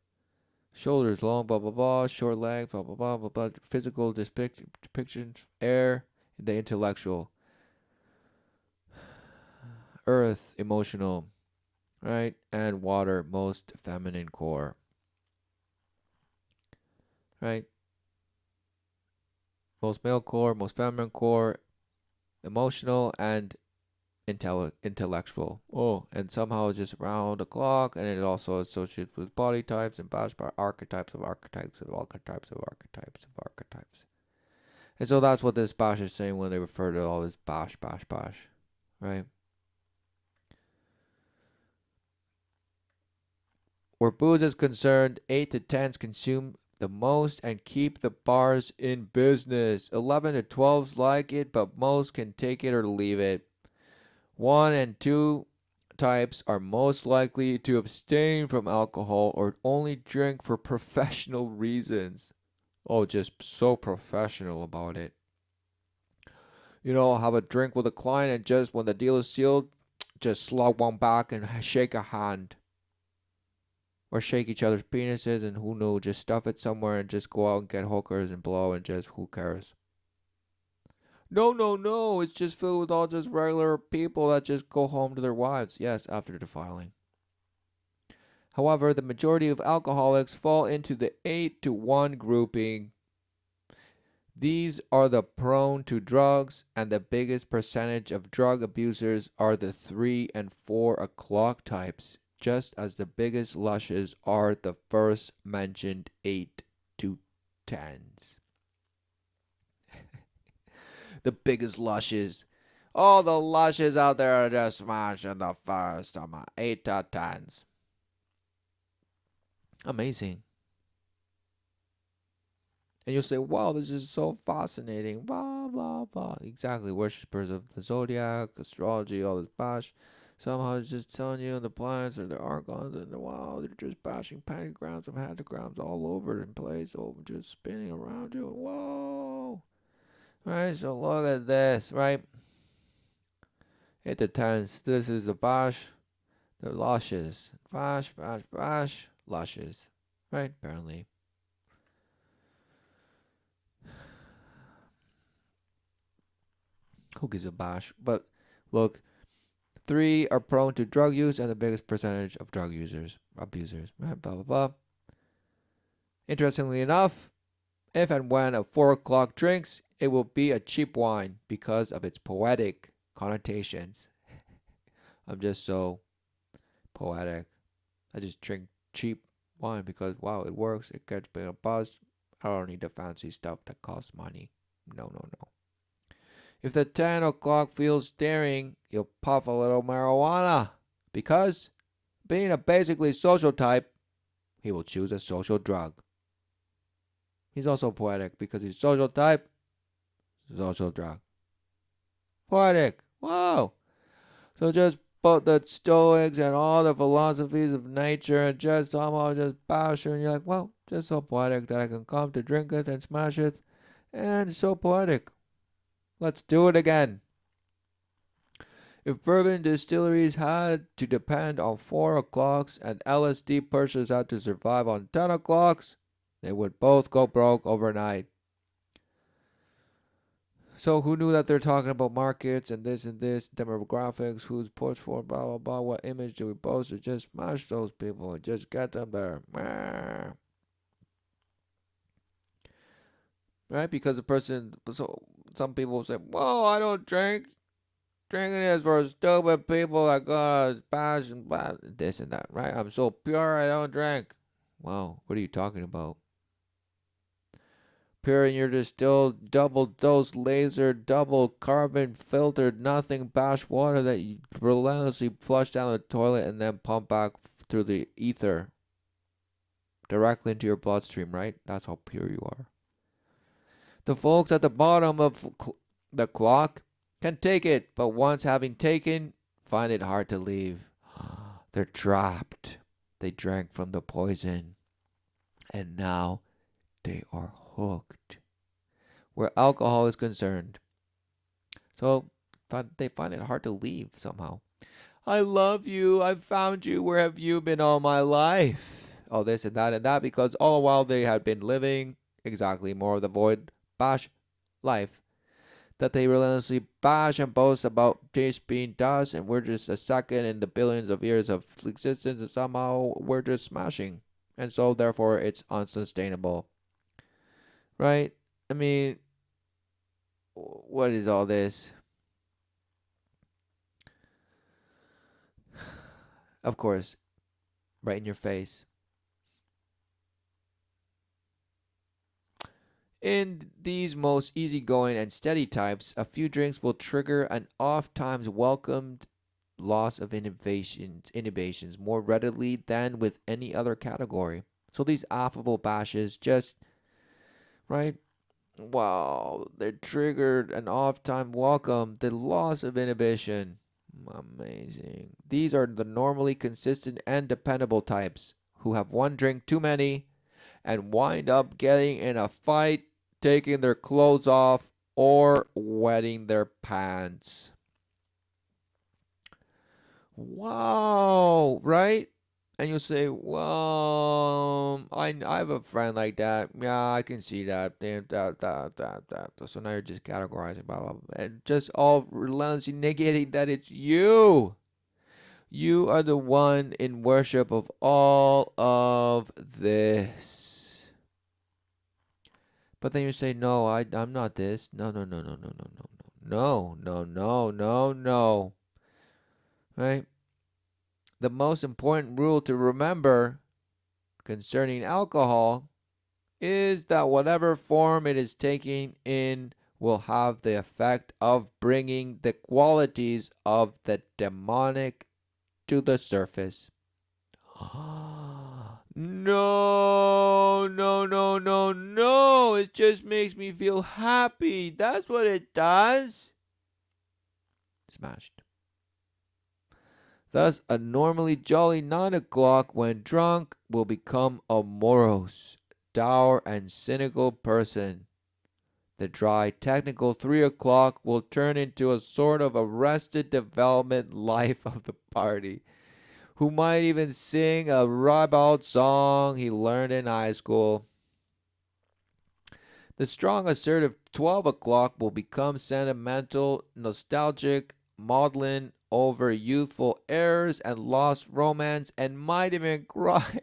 Shoulders long, blah, blah, blah, short legs, blah, blah, blah, blah, blah. Physical depictions, air, the intellectual. Earth, emotional, right? And water, most feminine core, right? Most male core, most feminine core, emotional, and intellectual. Oh, and somehow just round the clock, and it also associates with body types and bash by archetypes of archetypes of archetypes of archetypes of archetypes. And so that's what this bash is saying when they refer to all this bash, bash, bash, right? Where booze is concerned, 8 to 10s consume the most and keep the bars in business. 11 to 12s like it, but most can take it or leave it. 1 and 2 types are most likely to abstain from alcohol or only drink for professional reasons. Oh, just so professional about it. Have a drink with a client, and just when the deal is sealed, just slug one back and shake a hand. Or shake each other's penises, and who knows, just stuff it somewhere and just go out and get hookers and blow, and just who cares? No, no, no. It's just filled with all just regular people that just go home to their wives. Yes, after defiling. However, the majority of alcoholics fall into the 8 to 1 grouping. These are the prone to drugs, and the biggest percentage of drug abusers are the 3 and 4 o'clock types, just as the biggest lushes are the first mentioned 8 to 10s. The biggest lushes. All the lushes out there are just smashing the first 8 to 10s. Amazing. And you'll say, wow, this is so fascinating. Blah, blah, blah. Exactly. Worshippers of the zodiac, astrology, all this bash. Somehow it's just telling you the planets or the archons, and wow, they're just bashing pentagrams and heptagrams all over in place, just spinning around you. Whoa. Right, so look at this, right? It depends. This is the bash, the lushes. Bash, bash, bash, lushes. Right, apparently. Who gives a bash? But look, 3 are prone to drug use and the biggest percentage of drug abusers, right? Blah, blah, blah. Interestingly enough, if and when a 4 o'clock drinks, it will be a cheap wine because of its poetic connotations. I'm just so poetic. I just drink cheap wine because, wow, it works. It gets me a buzz. I don't need the fancy stuff that costs money. No, no, no. If the 10 o'clock feels daring, you'll puff a little marijuana. Because, being a basically social type, he will choose a social drug. He's also poetic because he's social type, social drug. Poetic. Whoa. So just both the Stoics and all the philosophies of nature and just somehow just bash you, and you're like, well, just so poetic that I can come to drink it and smash it. And so poetic. Let's do it again. If bourbon distilleries had to depend on 4 o'clocks and LSD pushers had to survive on 10 o'clocks, they would both go broke overnight. So who knew that they're talking about markets and this, demographics, who's pushed for, blah, blah, blah, what image do we post? Or just smash those people and just get them there. Right? Because so some people say, whoa, I don't drink. Drinking is for stupid people that gotta bash and blah, this and that, right? I'm so pure, I don't drink. Wow, what are you talking about? Pure in your distilled, double dose laser, double carbon filtered, nothing bash water that you relentlessly flush down the toilet and then pump back through the ether directly into your bloodstream, right? That's how pure you are. The folks at the bottom of the clock can take it, but once having taken, find it hard to leave. They're trapped. They drank from the poison, and now they are hooked. Where alcohol is concerned. So they find it hard to leave somehow. I love you. I found you. Where have you been all my life? All this and that, because all the while they had been living exactly more of the void bash life that they relentlessly bash and boast about just being dust, and we're just a second in the billions of years of existence, and somehow we're just smashing. And so therefore it's unsustainable. Right? I mean, what is all this? Of course, right in your face. In these most easygoing and steady types, a few drinks will trigger an oft-times welcomed loss of inhibitions more readily than with any other category. So these affable bashes just, right? Wow, they're triggered an oft-time welcome the loss of inhibition. Amazing. These are the normally consistent and dependable types who have one drink too many and wind up getting in a fight, taking their clothes off, or wetting their pants. Wow, right? And you'll say, well, I have a friend like that. Yeah, I can see that. That. So now you're just categorizing, blah, blah, blah. And just all relentlessly negating that it's you. You are the one in worship of all of this. But then you say, no, I'm not this. No, no, no, no, no, no, no, no, no, no, no, no. Right? The most important rule to remember concerning alcohol is that whatever form it is taking in will have the effect of bringing the qualities of the demonic to the surface. No, no, no, no, no. It just makes me feel happy. That's what it does. Smashed. Thus, a normally jolly 9 o'clock when drunk will become a morose, dour, and cynical person. The dry, technical 3 o'clock will turn into a sort of arrested development life of the party, who might even sing a ribald song he learned in high school. The strong, assertive 12 o'clock will become sentimental, nostalgic, maudlin over youthful errors and lost romance, and might even cry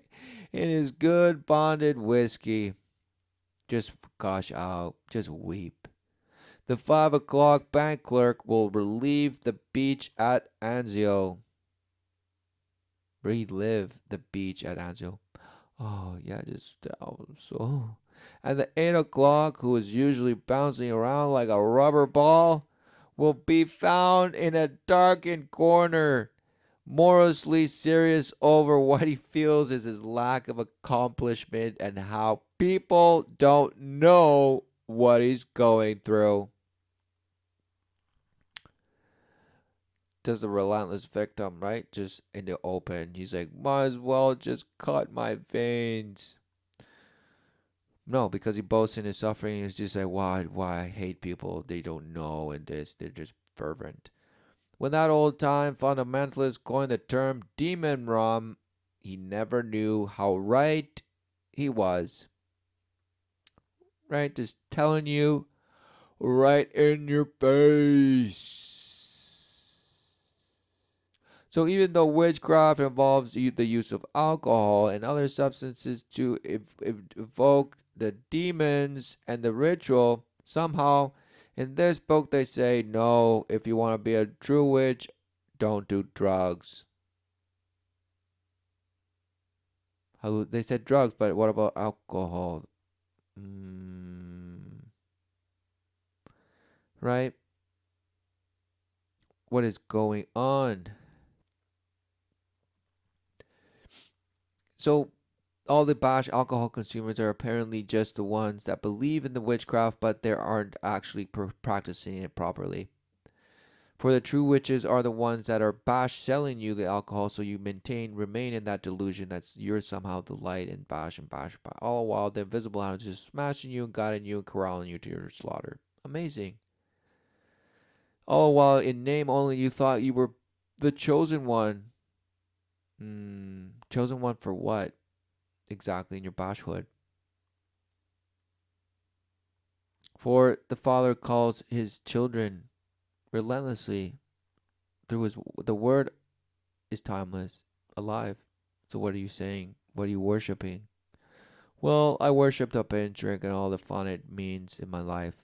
in his good bonded whiskey. Just gosh out, just weep. The 5 o'clock bank clerk will relive the beach at Anzio. Relive the beach at Anzio. Oh, yeah, just so. And the 8 o'clock, who is usually bouncing around like a rubber ball, will be found in a darkened corner, morosely serious over what he feels is his lack of accomplishment and how people don't know what he's going through. Does the relentless victim, right? Just in the open. He's like, might as well just cut my veins. No, because he boasts in his suffering. He's just like, why I hate people. They don't know and this. They're just fervent. When that old time fundamentalist coined the term demon rum, he never knew how right he was. Right? Just telling you right in your face. So even though witchcraft involves the use of alcohol and other substances to evoke the demons and the ritual, somehow in this book they say, no, if you want to be a true witch, don't do drugs. They said drugs, but what about alcohol? Right? What is going on? So all the bash alcohol consumers are apparently just the ones that believe in the witchcraft, but they aren't actually practicing it properly. For the true witches are the ones that are bash selling you the alcohol, so you remain in that delusion that you're somehow the light and bash and bash. All while the invisible hand is just smashing you and guiding you and corralling you to your slaughter. Amazing. All while in name only you thought you were the chosen one. Chosen one for what? Exactly in your bashhood. For the Father calls his children relentlessly through the word is timeless, alive. So what are you saying? What are you worshiping? Well, I worship the binge drink and all the fun it means in my life.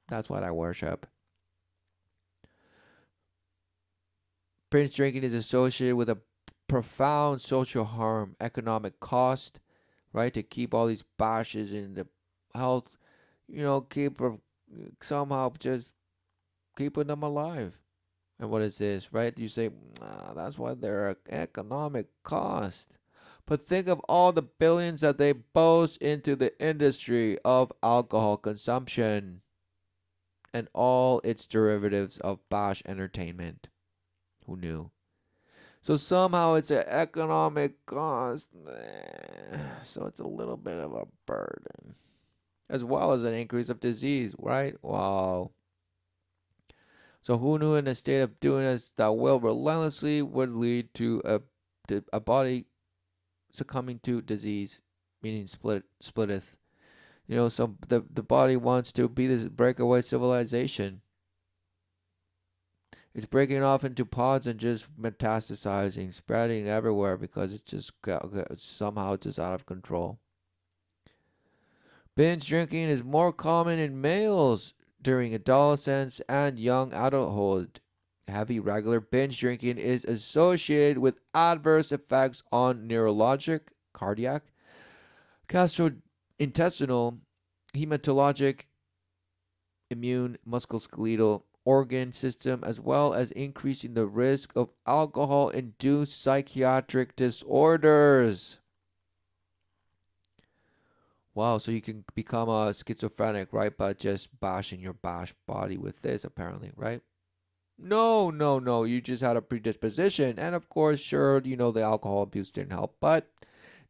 That's what I worship. Binge drinking is associated with a profound social harm, economic cost, right? To keep all these bashes in the health, keep somehow just keeping them alive. And what is this, right? You say, that's why they're an economic cost. But think of all the billions that they boast into the industry of alcohol consumption and all its derivatives of bash entertainment. Who knew? So somehow it's an economic cost. So it's a little bit of a burden. as well as an increase of disease, right? Wow. So who knew in a state of doing this that will relentlessly would lead to a body succumbing to disease, meaning splitteth. So the body wants to be this breakaway civilization. It's breaking off into pods and just metastasizing, spreading everywhere because it's just somehow just out of control. Binge drinking is more common in males during adolescence and young adulthood. Heavy regular binge drinking is associated with adverse effects on neurologic, cardiac, gastrointestinal, hematologic, immune, musculoskeletal, organ system, as well as increasing the risk of alcohol induced psychiatric disorders. Wow, so you can become a schizophrenic, right? But just bashing your body with this, apparently, right? No, no, no. You just had a predisposition. And of course, sure, the alcohol abuse didn't help. But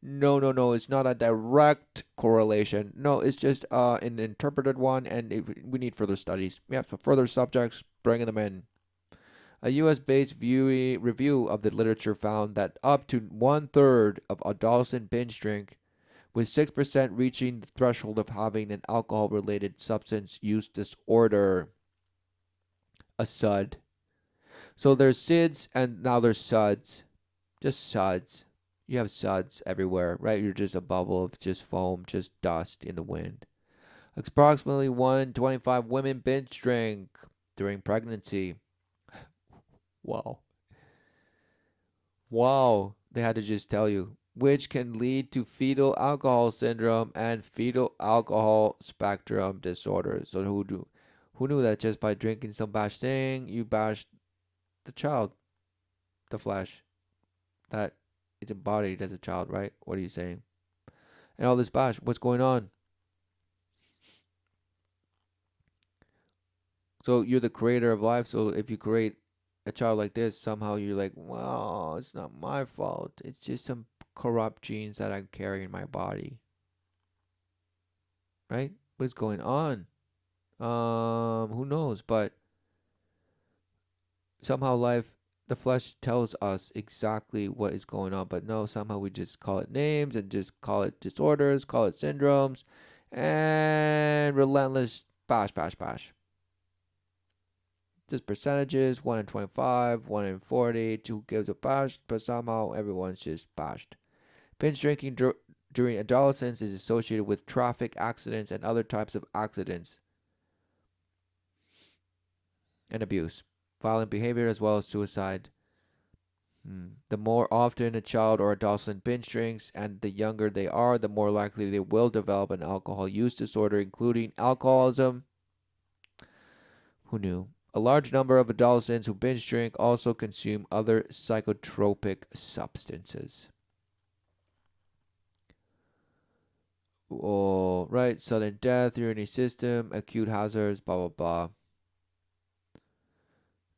no, no, no. It's not a direct correlation. No, it's just an interpreted one. And we need further studies. Yeah, so further subjects, bringing them in. A US based review of the literature found that up to 1/3 of adolescent binge drink, with 6% reaching the threshold of having an alcohol related substance use disorder. A SUD. So there's SIDS and now there's SUDS. Just SUDS. You have SUDS everywhere, right? You're just a bubble of just foam, just dust in the wind. Approximately 1 in 25 women binge drink during pregnancy. Wow. Wow. They had to just tell you, which can lead to fetal alcohol syndrome and fetal alcohol spectrum disorder. So who knew that just by drinking some bash thing, you bashed the child, the flesh, that is embodied as a child, right? What are you saying? And all this bash, what's going on? So you're the creator of life. So if you create a child like this, somehow you're like, well, it's not my fault. It's just some corrupt genes that I carry in my body, right? What is going on? Who knows? But somehow the flesh tells us exactly what is going on. But no, somehow we just call it names and just call it disorders, call it syndromes, and relentless bash, bash, bash. Just percentages, 1 in 25, 1 in 40, who gives a bash, but somehow everyone's just bashed. Binge drinking during adolescence is associated with traffic accidents and other types of accidents and abuse, violent behavior, as well as suicide. The more often a child or adolescent binge drinks and the younger they are, the more likely they will develop an alcohol use disorder, including alcoholism. Who knew? A large number of adolescents who binge drink also consume other psychotropic substances. Oh, right. Sudden death, urinary system, acute hazards, blah, blah, blah.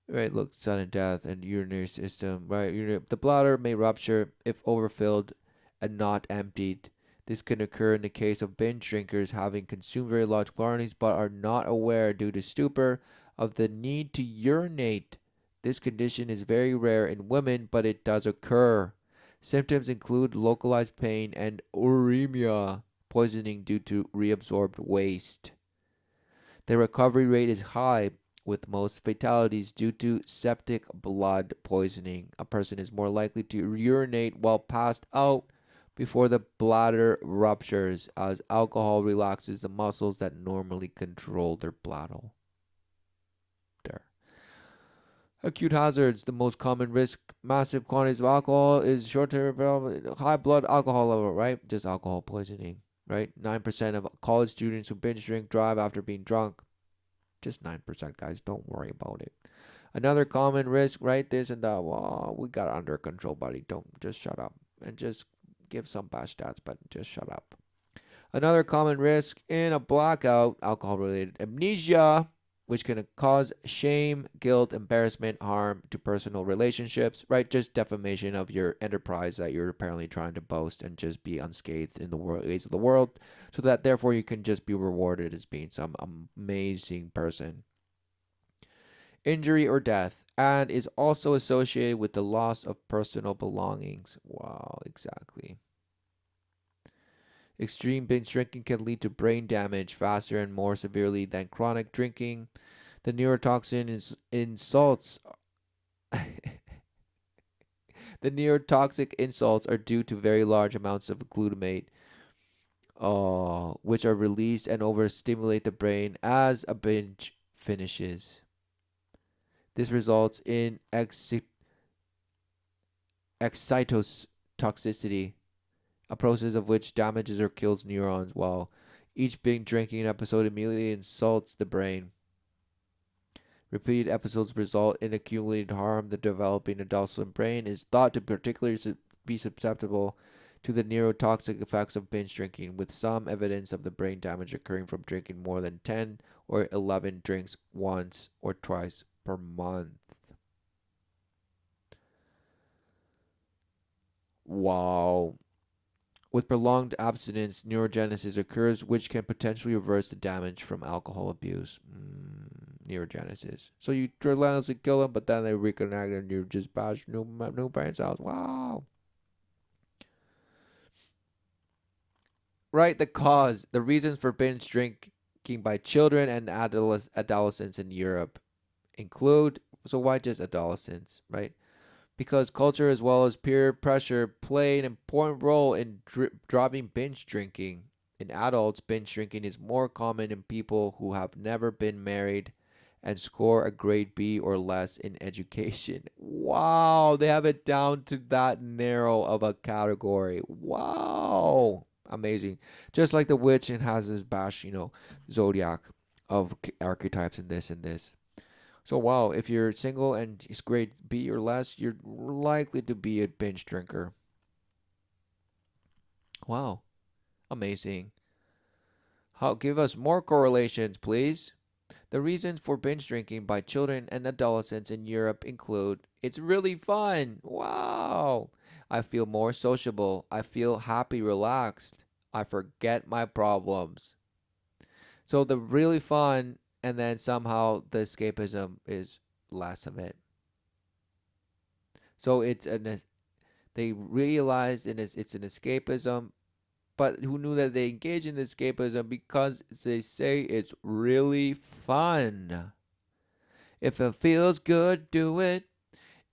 Right, look, sudden death and urinary system, right? The bladder may rupture if overfilled and not emptied. This can occur in the case of binge drinkers having consumed very large quantities but are not aware due to stupor of the need to urinate. This condition is very rare in women, but it does occur. Symptoms include localized pain and uremia, poisoning due to reabsorbed waste. The recovery rate is high, with most fatalities due to septic blood poisoning. A person is more likely to urinate while passed out before the bladder ruptures, as alcohol relaxes the muscles that normally control their bladder. There. Acute hazards. The most common risk, massive quantities of alcohol, is short-term high blood alcohol level, right? Just alcohol poisoning, right? 9% of college students who binge drink drive after being drunk. Just 9%, guys. Don't worry about it. Another common risk, right? This and that. Well, we got it under control, buddy. Don't just shut up and just give some bad stats, but just shut up. Another common risk in a blackout, alcohol related amnesia. which can cause shame, guilt, embarrassment, harm to personal relationships, right? Just defamation of your enterprise that you're apparently trying to boast and just be unscathed in the ways of the world, so that therefore you can just be rewarded as being some amazing person. Injury or death, and is also associated with the loss of personal belongings. Wow, exactly. Extreme binge drinking can lead to brain damage faster and more severely than chronic drinking. The neurotoxin insults the neurotoxic insults are due to very large amounts of glutamate, which are released and overstimulate the brain as a binge finishes. This results in excitotoxicity, a process of which damages or kills neurons, while each binge drinking episode immediately insults the brain. Repeated episodes result in accumulated harm. The developing adolescent brain is thought to particularly be susceptible to the neurotoxic effects of binge drinking, with some evidence of the brain damage occurring from drinking more than 10 or 11 drinks once or twice per month. Wow. With prolonged abstinence, neurogenesis occurs, which can potentially reverse the damage from alcohol abuse. Neurogenesis. So you relentlessly kill them, but then they reconnect and you just bash new brain cells. Wow. Right, the reasons for binge drinking by children and adolescents in Europe include, so why just adolescents, right? Because culture as well as peer pressure play an important role in driving binge drinking. In adults, binge drinking is more common in people who have never been married and score a grade B or less in education. Wow, they have it down to that narrow of a category. Wow, amazing. Just like the witch and has this bash, zodiac of archetypes and this and this. So wow, if you're single and it's grade B or less, you're likely to be a binge drinker. Wow, amazing. How give us more correlations, please? The reasons for binge drinking by children and adolescents in Europe include it's really fun. Wow. I feel more sociable. I feel happy, relaxed. I forget my problems. So the really fun and then somehow the escapism is less of it. So they realized it's an escapism, but who knew that they engage in escapism because they say it's really fun. If it feels good, do it.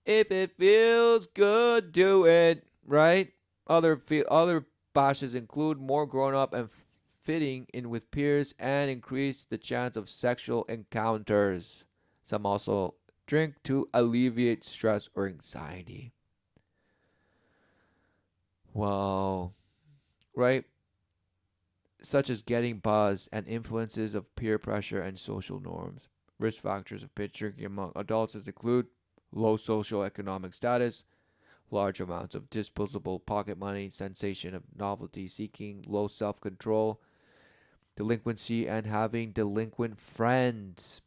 If it feels good, do it. Right? Other bashes include more grown up and fitting in with peers and increase the chance of sexual encounters. Some also drink to alleviate stress or anxiety. Wow. Right? Such as getting buzzed and influences of peer pressure and social norms. Risk factors of binge drinking among adults include low socioeconomic status, large amounts of disposable pocket money, sensation of novelty seeking, low self control, delinquency, and having delinquent friends.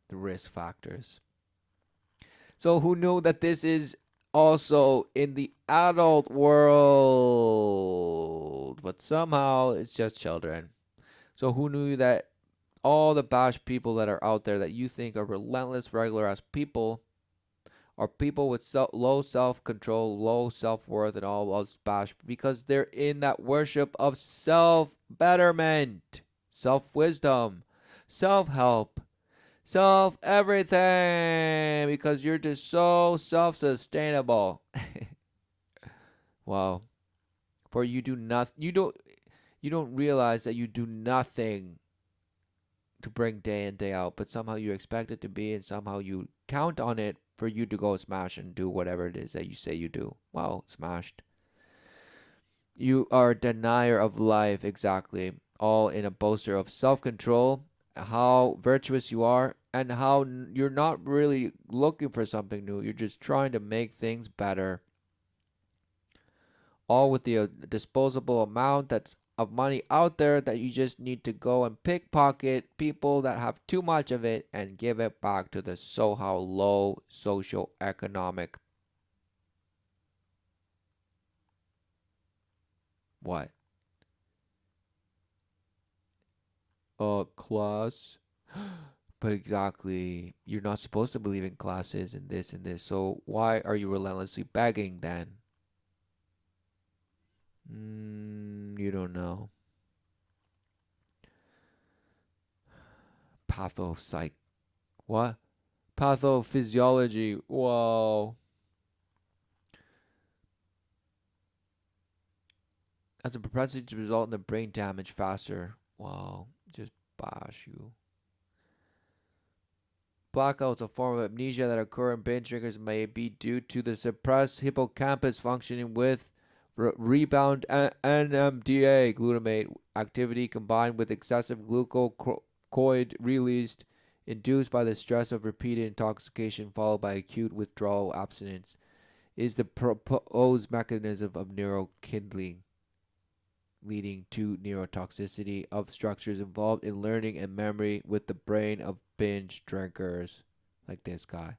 The risk factors. So, who knew that this is also in the adult world? But somehow it's just children. So, who knew that all the bash people that are out there that you think are relentless, regular ass people are people with low self control, low self worth, and all those bash because they're in that worship of self betterment, self wisdom, self help, self everything because you're just so self sustainable. Wow. For you do not you don't realize that you do nothing to bring day in day out, but somehow you expect it to be and somehow you count on it for you to go smash and do whatever it is that you say you do. Wow, smashed. You are a denier of life, exactly. All in a boaster of self control, how virtuous you are, and how you're not really looking for something new. You're just trying to make things better. All with the disposable amount that's of money out there that you just need to go and pickpocket people that have too much of it and give it back to the somehow low social economic what class. But exactly, you're not supposed to believe in classes and this and this. So why are you relentlessly begging then? You don't know. Pathopsych. What? Pathophysiology. Whoa. Has a propensity to result in the brain damage faster. Wow. Just bash you. Blackouts, a form of amnesia that occur in binge drinkers, may be due to the suppressed hippocampus functioning with rebound NMDA glutamate activity combined with excessive glucocorticoid released induced by the stress of repeated intoxication followed by acute withdrawal abstinence is the proposed mechanism of neurokindling leading to neurotoxicity of structures involved in learning and memory with the brain of binge drinkers like this guy.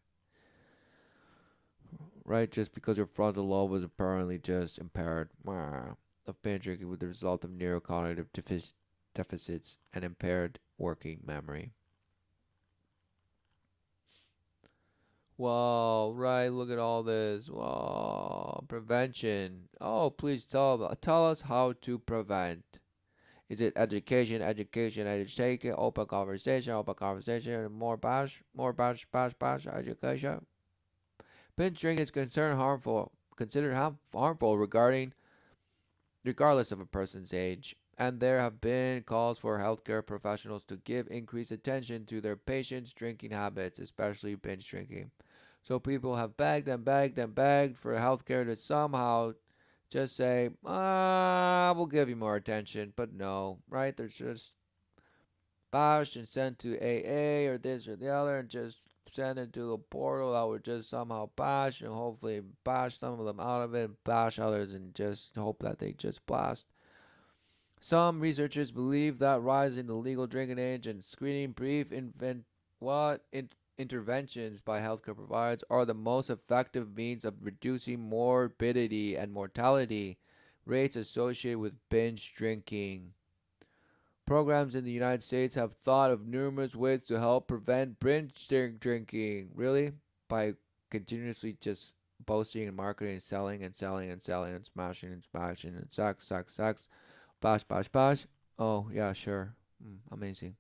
Right? Just because your frontal lobe was apparently just impaired of binge drinking with the result of neurocognitive deficits and impaired working memory. Wow, right, look at all this. Wow, prevention. Oh, please tell us how to prevent. Is it education, education, education, open conversation, and more bash, education? Binge drinking is considered harmful regardless of a person's age, and there have been calls for healthcare professionals to give increased attention to their patients' drinking habits, especially binge drinking. So people have begged and begged and begged for healthcare to somehow just say, we'll give you more attention. But no, right? They're just bashed and sent to AA or this or the other and just sent into the portal that would just somehow bash and hopefully bash some of them out of it, bash others, and just hope that they just blast. Some researchers believe that rising the legal drinking age and screening brief interventions by healthcare providers are the most effective means of reducing morbidity and mortality rates associated with binge drinking. Programs in the United States have thought of numerous ways to help prevent binge drinking. Really? By continuously just boasting and marketing and selling and selling and selling and smashing and sex, bash, bash, bash. Oh, yeah, sure. Amazing.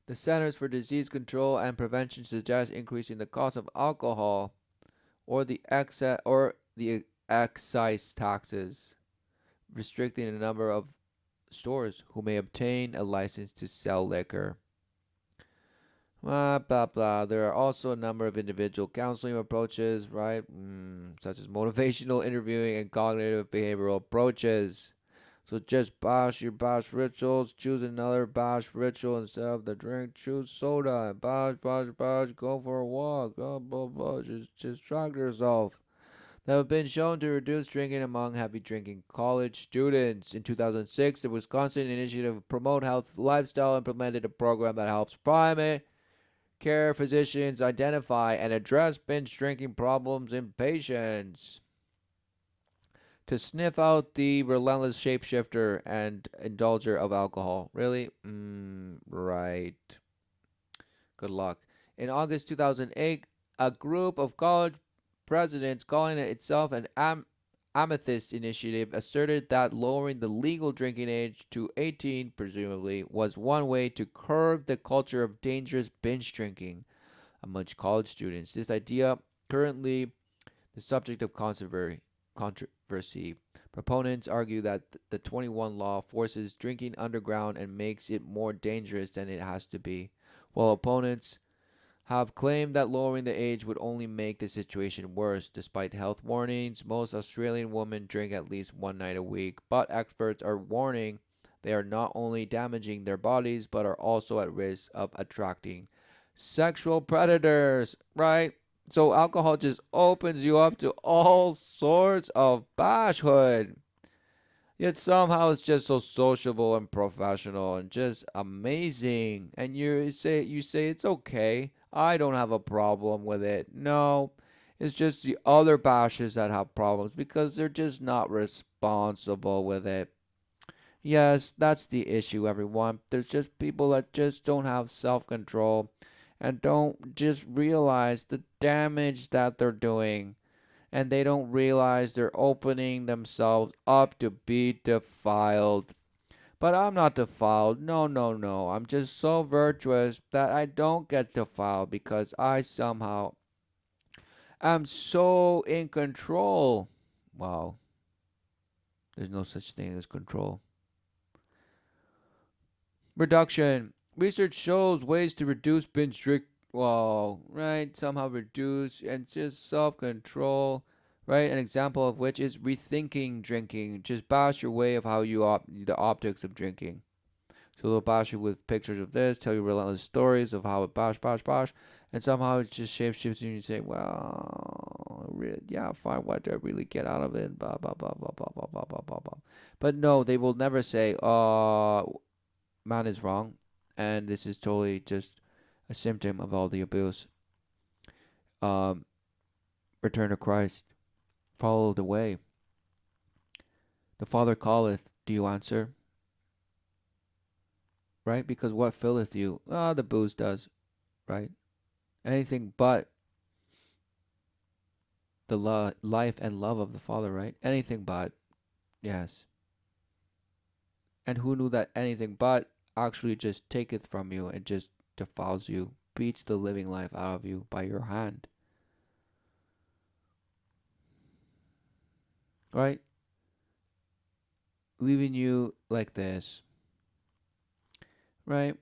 The Centers for Disease Control and Prevention suggest increasing the cost of alcohol or the excise taxes, restricting the number of stores who may obtain a license to sell liquor. Blah, blah, blah. There are also a number of individual counseling approaches, right? Such as motivational interviewing and cognitive behavioral approaches. So just bash your bash rituals. Choose another bash ritual instead of the drink. Choose soda. Bash, bash, bash. Go for a walk. Blah, blah, blah. Just distract yourself. They have been shown to reduce drinking among heavy drinking college students. In 2006, the Wisconsin Initiative to Promote Health Lifestyle implemented a program that helps primary care physicians identify and address binge drinking problems in patients. To sniff out the relentless shapeshifter and indulger of alcohol. Really? Right. Good luck. In August 2008, a group of college presidents calling it itself an Amethyst Initiative asserted that lowering the legal drinking age to 18, presumably, was one way to curb the culture of dangerous binge drinking among college students. This idea currently the subject of controversy. Proponents argue that the 21 law forces drinking underground and makes it more dangerous than it has to be, while opponents have claimed that lowering the age would only make the situation worse. Despite health warnings, most Australian women drink at least one night a week, but experts are warning they are not only damaging their bodies but are also at risk of attracting sexual predators, right? So alcohol just opens you up to all sorts of bashhood. Yet somehow it's just so sociable and professional and just amazing. And you say it's okay. I don't have a problem with it. No, it's just the other bashes that have problems because they're just not responsible with it. Yes, that's the issue, everyone. There's just people that just don't have self control and don't just realize the damage that they're doing. And they don't realize they're opening themselves up to be defiled. But I'm not defiled. No, no, no. I'm just so virtuous that I don't get defiled because I somehow am so in control. Wow, there's no such thing as control. Reduction. Research shows ways to reduce binge drink. Well, right? Somehow reduce and just self control. Right? An example of which is rethinking drinking. Just bash your way of how the optics of drinking. So they'll bash you with pictures of this, tell you relentless stories of how it bash, bash, bash, and somehow it just shape shifts you and you say, well, yeah, fine, what do I really get out of it? Blah, blah, blah, blah, blah, blah, blah, blah, blah, blah. But no, they will never say, man is wrong, and this is totally just a symptom of all the abuse. Um, Return to Christ, follow the way. The Father calleth, do you answer? Right? Because what filleth you? Ah, the booze does, right? Anything but the life and love of the Father, right? Anything but, yes. And who knew that anything but actually just taketh from you and just defiles you, beats the living life out of you by your hand, right? Leaving you like this, right?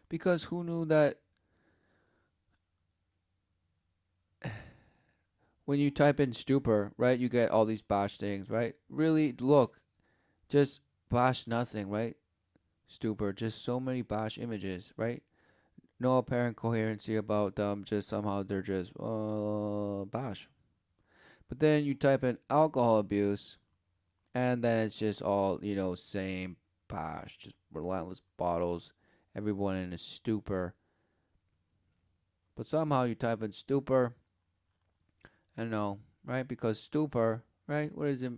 Because who knew that when you type in stupor, right, you get all these bash things, right? Really, look, just bash nothing, right? Stupor, just so many bash images, right? No apparent coherency about them, just somehow they're just bash. But then you type in alcohol abuse, and then it's just all, same bash, just relentless bottles, everyone in a stupor. But somehow you type in stupor, and no, right? Because stupor, right? What is it?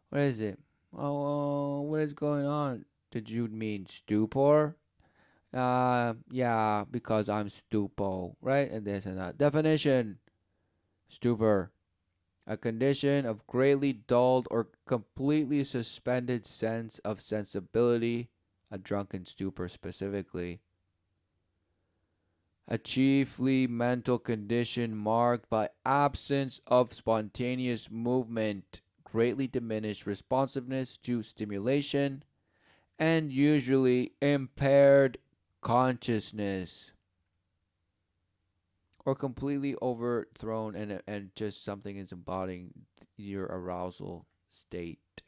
What is it? Oh, what is going on? Did you mean stupor? Yeah, because I'm stupo, right? And this and that. Definition: stupor, a condition of greatly dulled or completely suspended sense of sensibility, a drunken stupor specifically. A chiefly mental condition marked by absence of spontaneous movement, greatly diminished responsiveness to stimulation, and usually impaired consciousness, or completely overthrown and just something is embodying your arousal state.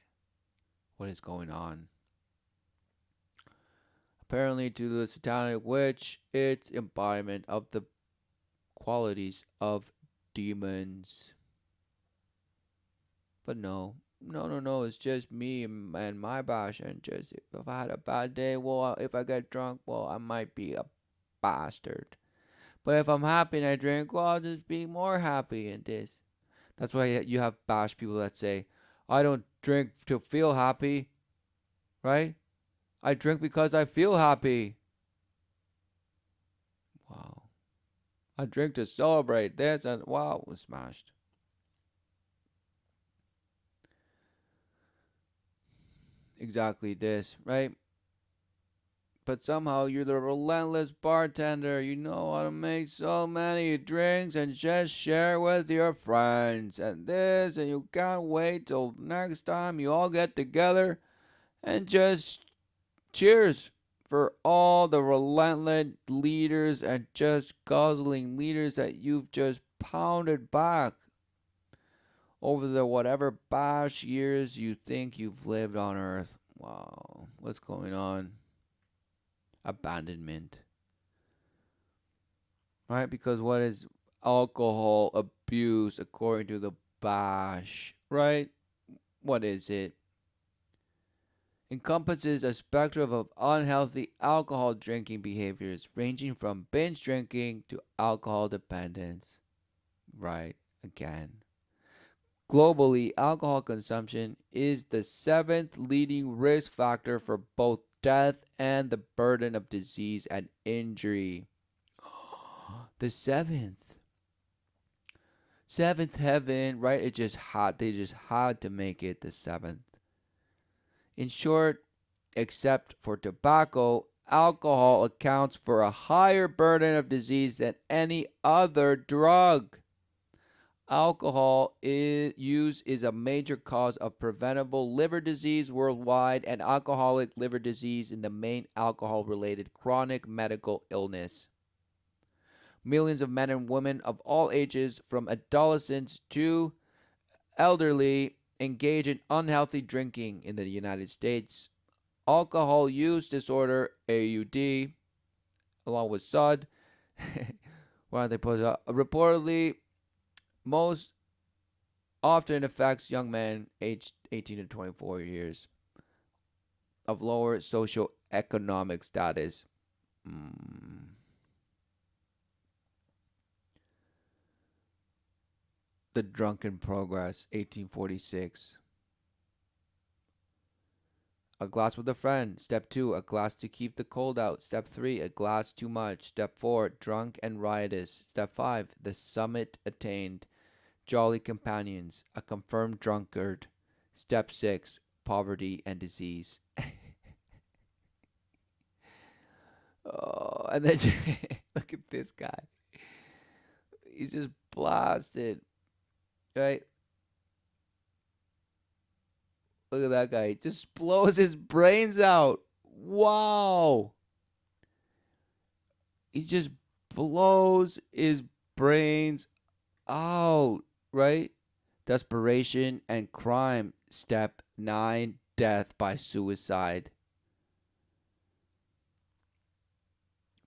What is going on? Apparently, to the satanic witch, it's embodiment of the qualities of demons. But no, no, no, no. It's just me and my bash, and just if I had a bad day, well, if I get drunk, well, I might be a bastard. But if I'm happy and I drink, well, I'll just be more happy in this. That's why you have bash people that say, I don't drink to feel happy, right? I drink because I feel happy. Wow. I drink to celebrate this and wow, it was smashed. Exactly this, right? But somehow you're the relentless bartender. You know how to make so many drinks and just share with your friends and this, and you can't wait till next time you all get together and just cheers for all the relentless leaders and just guzzling leaders that you've just pounded back over the whatever bash years you think you've lived on earth. Wow, what's going on? Abandonment. right? Because what is alcohol abuse according to the Bash, right? What is it? Encompasses a spectrum of unhealthy alcohol drinking behaviors ranging from binge drinking to alcohol dependence. Right, again. Globally, alcohol consumption is the seventh leading risk factor for both death and the burden of disease and injury. The seventh. Seventh heaven, right? It just had, they just had to make it the seventh. In short, except for tobacco, alcohol accounts for a higher burden of disease than any other drug. Use is a major cause of preventable liver disease worldwide and alcoholic liver disease in the main alcohol related chronic medical illness. Millions of men and women of all ages, from adolescents to elderly, engage in unhealthy drinking in the United States. Alcohol use disorder, AUD, along with SUD, why they put reportedly most often affects young men aged 18 to 24 years of lower socioeconomic status. The Drunken Progress, 1846. A glass with a friend. Step 2, a glass to keep the cold out. Step 3, a glass too much. Step 4, drunk and riotous. Step 5, the summit attained. Jolly companions, a confirmed drunkard. Step 6, poverty and disease. Oh, and then look at this guy. He's just blasted, right? Look at that guy. He just blows his brains out. Wow. He just blows his brains out, right? Desperation and crime. Step 9, death by suicide.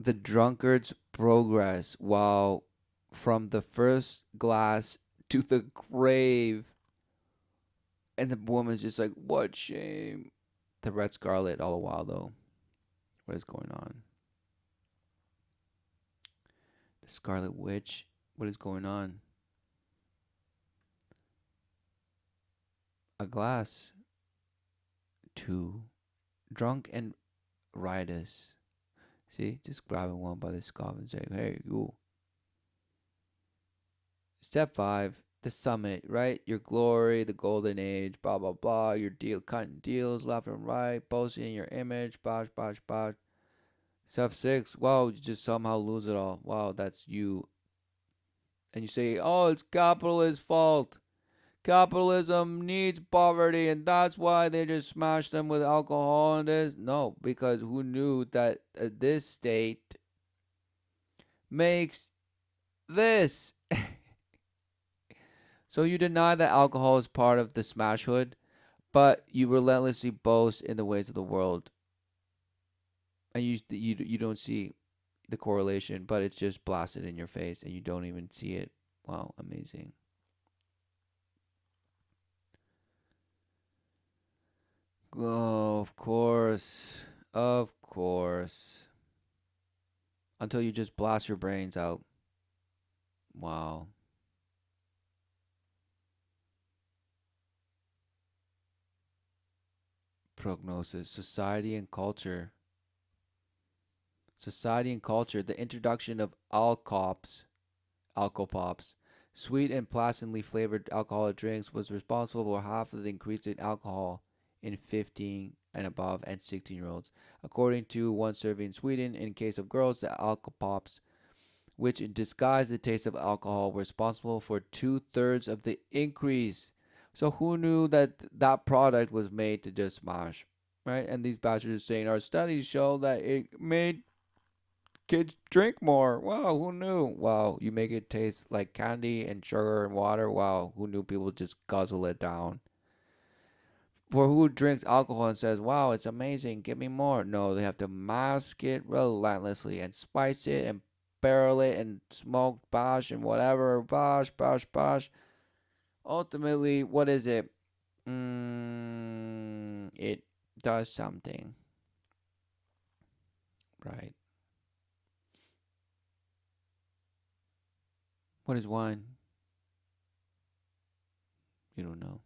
The drunkard's progress. Wow. From the first glass to the grave. And the woman's just like, what shame. The Red Scarlet all the while, though. What is going on? The Scarlet Witch. What is going on? A glass. 2. Drunk and riotous. See? Just grabbing one by the scarf and saying, hey, you. Step 5. The summit, right? Your glory, the golden age, blah, blah, blah. Your deal, cutting deals left and right, boasting your image, bosh, bosh, bosh. Step 6. Wow, you just somehow lose it all. Wow, that's you. And you say, oh, it's capitalist's fault. Capitalism needs poverty, and that's why they just smash them with alcohol and this. No, because who knew that this state makes this? So you deny that alcohol is part of the smash hood, but you relentlessly boast in the ways of the world, and you don't see the correlation, but it's just blasted in your face, and you don't even see it. Wow, amazing. Oh, of course. Of course. Until you just blast your brains out. Wow. Prognosis. Society and culture. Society and culture. The introduction of alcopops, sweet and placidly flavored alcoholic drinks, was responsible for half of the increase in alcohol in 15 and above and 16-year-olds. According to one survey in Sweden, in case of girls, the alcopops, which disguise the taste of alcohol, were responsible for 2/3 of the increase. So who knew that that product was made to just smash, right? And these bastards are saying our studies show that it made kids drink more. Wow, who knew? Wow, you make it taste like candy and sugar and water. Wow, who knew people just guzzle it down? For who drinks alcohol and says, wow, it's amazing, give me more? No, they have to mask it relentlessly and spice it and barrel it and smoke bash and whatever, bash. Ultimately, what is it? It does something, right? What is wine? You don't know.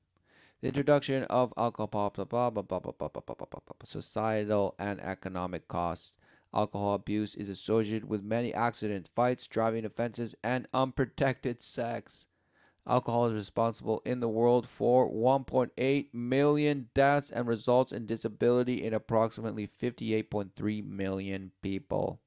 The introduction of alcohol, blah, blah, blah, blah, blah, blah, blah, blah, blah, blah, blah. Societal and economic costs. Alcohol abuse is associated with many accidents, fights, driving offenses, and unprotected sex. Alcohol is responsible in the world for 1.8 million deaths and results in disability in approximately 58.3 million people.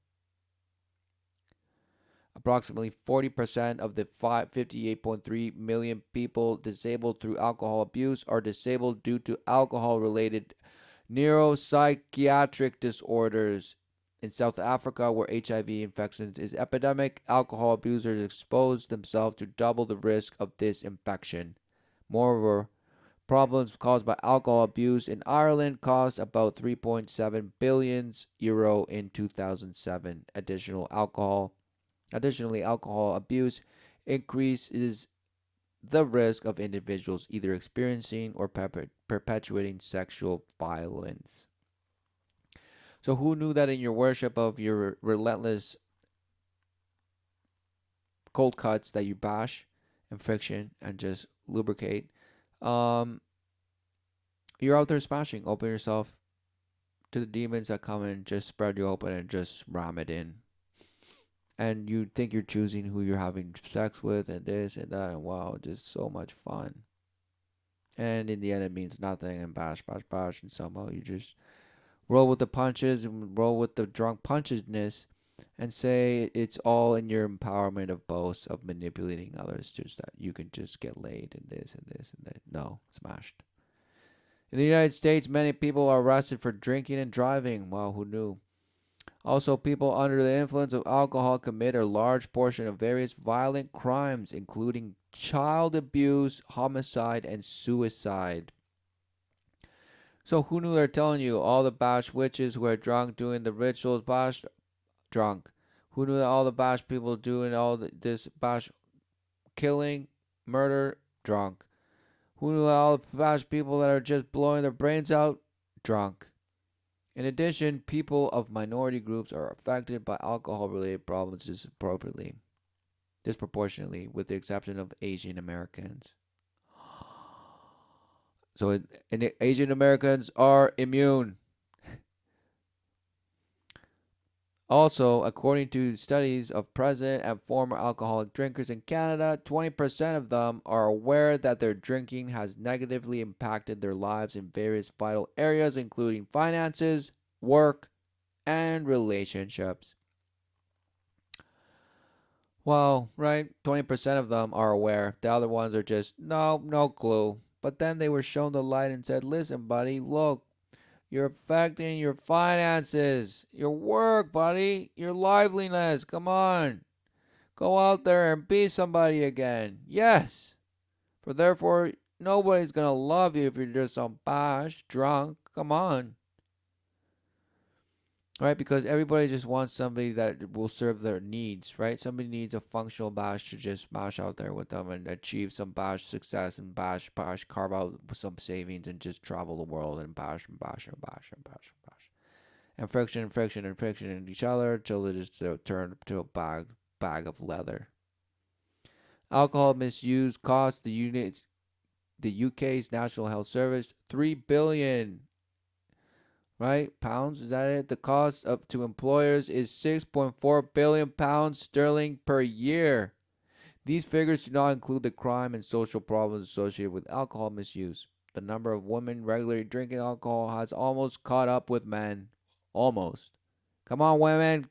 Approximately 40% of the 58.3 million people disabled through alcohol abuse are disabled due to alcohol-related neuropsychiatric disorders. In South Africa, where HIV infection is epidemic, alcohol abusers expose themselves to double the risk of this infection. Moreover, problems caused by alcohol abuse in Ireland cost about 3.7 billion euro in 2007. Additionally, alcohol abuse increases the risk of individuals either experiencing or perpetuating sexual violence. So who knew that in your worship of your relentless cold cuts that you bash and friction and just lubricate, um, you're out there smashing. Open yourself to the demons that come and just spread you open and just ram it in. And you think you're choosing who you're having sex with and this and that, and wow, just so much fun. And in the end, it means nothing, and bash, and somehow you just roll with the punches and roll with the drunk punchedness and say it's all in your empowerment of boast of manipulating others just that you can just get laid and this and this and that. No, smashed. In the United States, many people are arrested for drinking and driving. Wow, who knew? Also, people under the influence of alcohol commit a large portion of various violent crimes, including child abuse, homicide, and suicide. So who knew they're telling you all the bash witches who are drunk doing the rituals bash drunk? Who knew that all the bash people doing this bash killing, murder drunk? Who knew that all the bash people that are just blowing their brains out drunk? In addition, people of minority groups are affected by alcohol-related problems disproportionately, with the exception of Asian Americans. So Asian Americans are immune. Also, according to studies of present and former alcoholic drinkers in Canada, 20% of them are aware that their drinking has negatively impacted their lives in various vital areas, including finances, work, and relationships. Well, right, 20% of them are aware. The other ones are just, no clue. But then they were shown the light and said, listen, buddy, look, you're affecting your finances, your work, buddy, your liveliness. Come on. Go out there and be somebody again. Yes. For therefore, nobody's going to love you if you're just some bash, drunk. Come on. Right? Because everybody just wants somebody that will serve their needs, right? Somebody needs a functional bash to just bash out there with them and achieve some bash success and bash, carve out some savings and just travel the world and bash. And friction in each other till they just turn to a bag of leather. Alcohol misuse cost the UK's National Health Service $3 billion. Right? Pounds, is that it? The cost up to employers is £6.4 billion sterling per year. These figures do not include the crime and social problems associated with alcohol misuse. The number of women regularly drinking alcohol has almost caught up with men. Almost. Come on, women.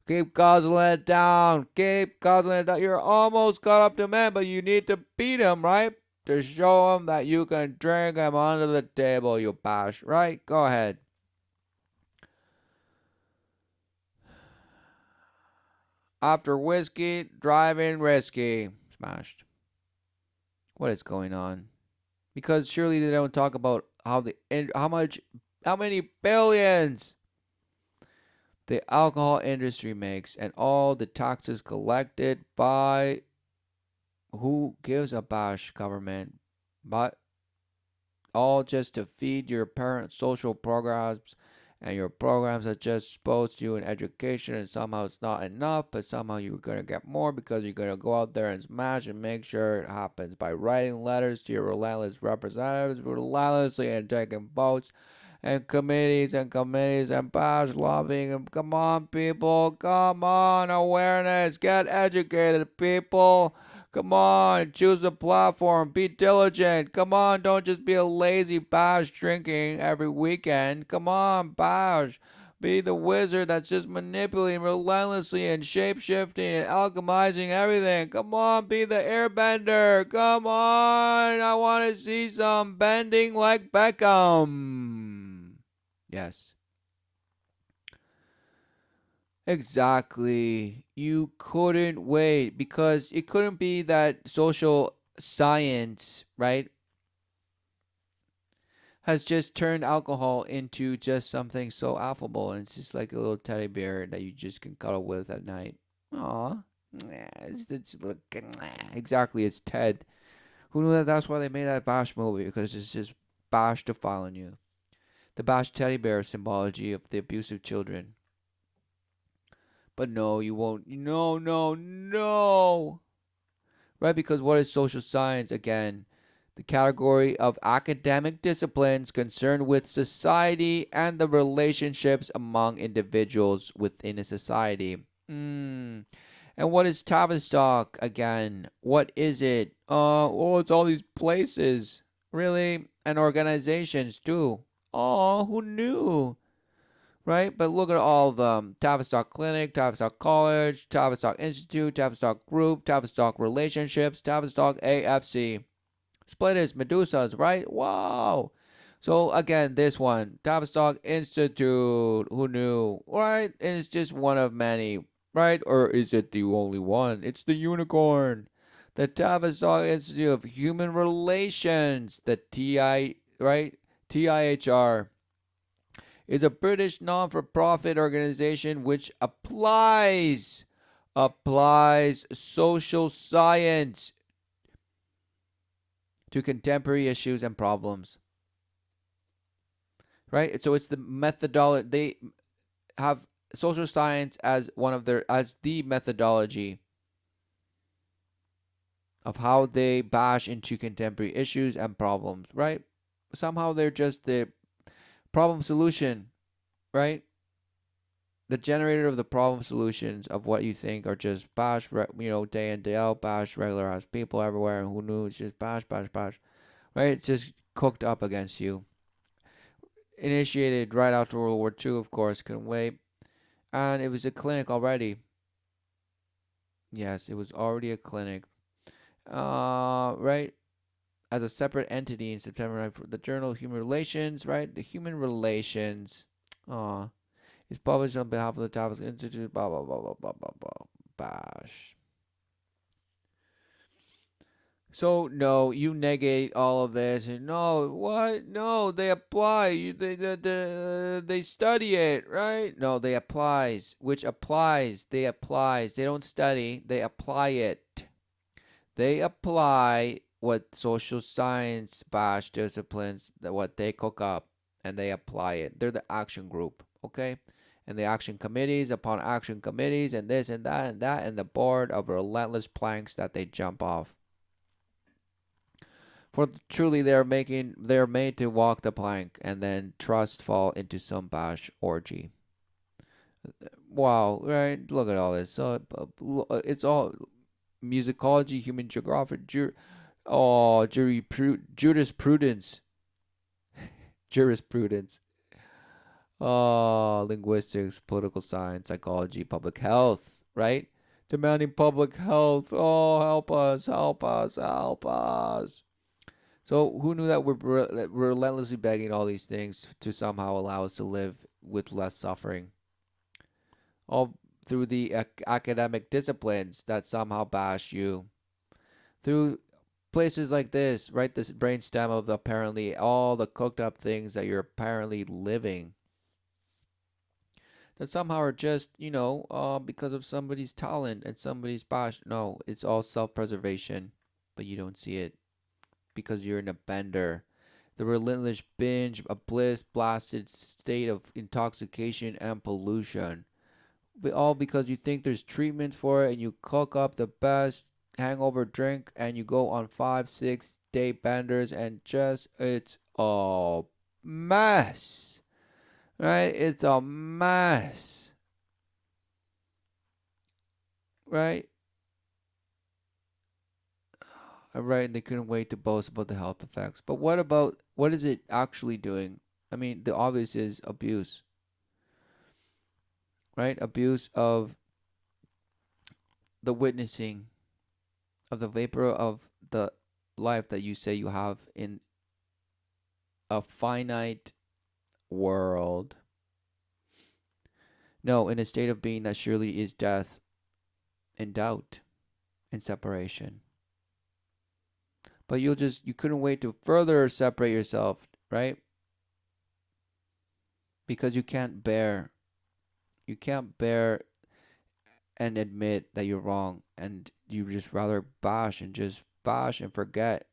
Keep guzzling it down. You're almost caught up to men, but you need to beat them, right? To show them that you can drink them under the table, you bash. Right? Go ahead. After whiskey, driving risky. Smashed. What is going on? Because surely they don't talk about how many billions the alcohol industry makes and all the taxes collected by who gives a bash government, but all just to feed your parent social programs, and your programs are just supposed to you in education, and somehow it's not enough, but somehow you're going to get more because you're going to go out there and smash and make sure it happens by writing letters to your relentless representatives relentlessly and taking votes and committees and pass lobbying. And come on, people, come on, awareness, get educated, people. Come on, choose a platform, be diligent. Come on, don't just be a lazy bash drinking every weekend. Come on, bash. Be the wizard that's just manipulating relentlessly and shape shifting and alchemizing everything. Come on, be the airbender. Come on, I want to see some bending like Beckham. Yes. Exactly. You couldn't wait because it couldn't be that social science, right, has just turned alcohol into just something so affable, and it's just like a little teddy bear that you just can cuddle with at night. Aw. Exactly, it's Ted. Who knew that that's why they made that Bosch movie? Because it's just Bosch defiling you. The Bosch teddy bear symbology of the abusive children. But no, you won't. No, no, no. Right? Because what is social science? Again, the category of academic disciplines concerned with society and the relationships among individuals within a society. And what is Tavistock again? What is it? It's all these places. Really? And organizations too. Oh, who knew? Right? But look at all of them: Tavistock Clinic, Tavistock College, Tavistock Institute, Tavistock Group, Tavistock Relationships, Tavistock AFC. Splitters, Medusas, right? Wow. So again, this one, Tavistock Institute, who knew, right? And it's just one of many, right? Or is it the only one? It's the unicorn. The Tavistock Institute of Human Relations, the TI, right? TIHR is a British non-for-profit organization which applies social science to contemporary issues and problems. Right? So it's the methodology. They have social science as the methodology of how they bash into contemporary issues and problems, right? Somehow they're just the problem solution, right? The generator of the problem solutions of what you think are just bash, day in, day out, bash, regular ass people everywhere, and who knew it's just bash, bash, bash, right? It's just cooked up against you. Initiated right after World War II, of course, couldn't wait. And it was a clinic already. Yes, it was already a clinic. Right? As a separate entity in September 9th, the Journal of Human Relations, right? The Human Relations. Is published on behalf of the Tavistock Institute, blah, blah, blah, blah, blah, blah, blah. Bash. So, no, you negate all of this. And no, what? No, they apply. They study it, right? No, they applies. Which applies. They applies. They don't study. They apply it. They apply what social science bash disciplines, what they cook up, and they apply it. They're the action group, okay? And the action committees upon action committees, and this and that, and the board of relentless planks that they jump off. For truly they're made to walk the plank and then trust fall into some bash orgy. Wow, right? Look at all this. So it's all musicology, human geography, jurisprudence, jurisprudence. Linguistics, political science, psychology, public health, right? Demanding public health. Oh, help us, help us, help us. So who knew that we're relentlessly begging all these things to somehow allow us to live with less suffering? All through the academic disciplines that somehow bash you. Through places like this, right? This brainstem of apparently all the cooked up things that you're apparently living. that somehow are just, because of somebody's talent and somebody's passion. No, it's all self-preservation, but you don't see it because you're in a bender. The relentless binge, a bliss blasted state of intoxication and pollution. All because you think there's treatment for it and you cook up the best hangover drink and you go on 5, 6 day benders and just it's a mess. Right? It's a mess. Right? Right, and they couldn't wait to boast about the health effects. But what is it actually doing? I mean, the obvious is abuse, right? Abuse of the witnessing of the vapor of the life that you say you have in a finite world. No, in a state of being that surely is death and doubt and separation. But you couldn't wait to further separate yourself, right? Because you can't bear and admit that you're wrong, and you just rather bash and forget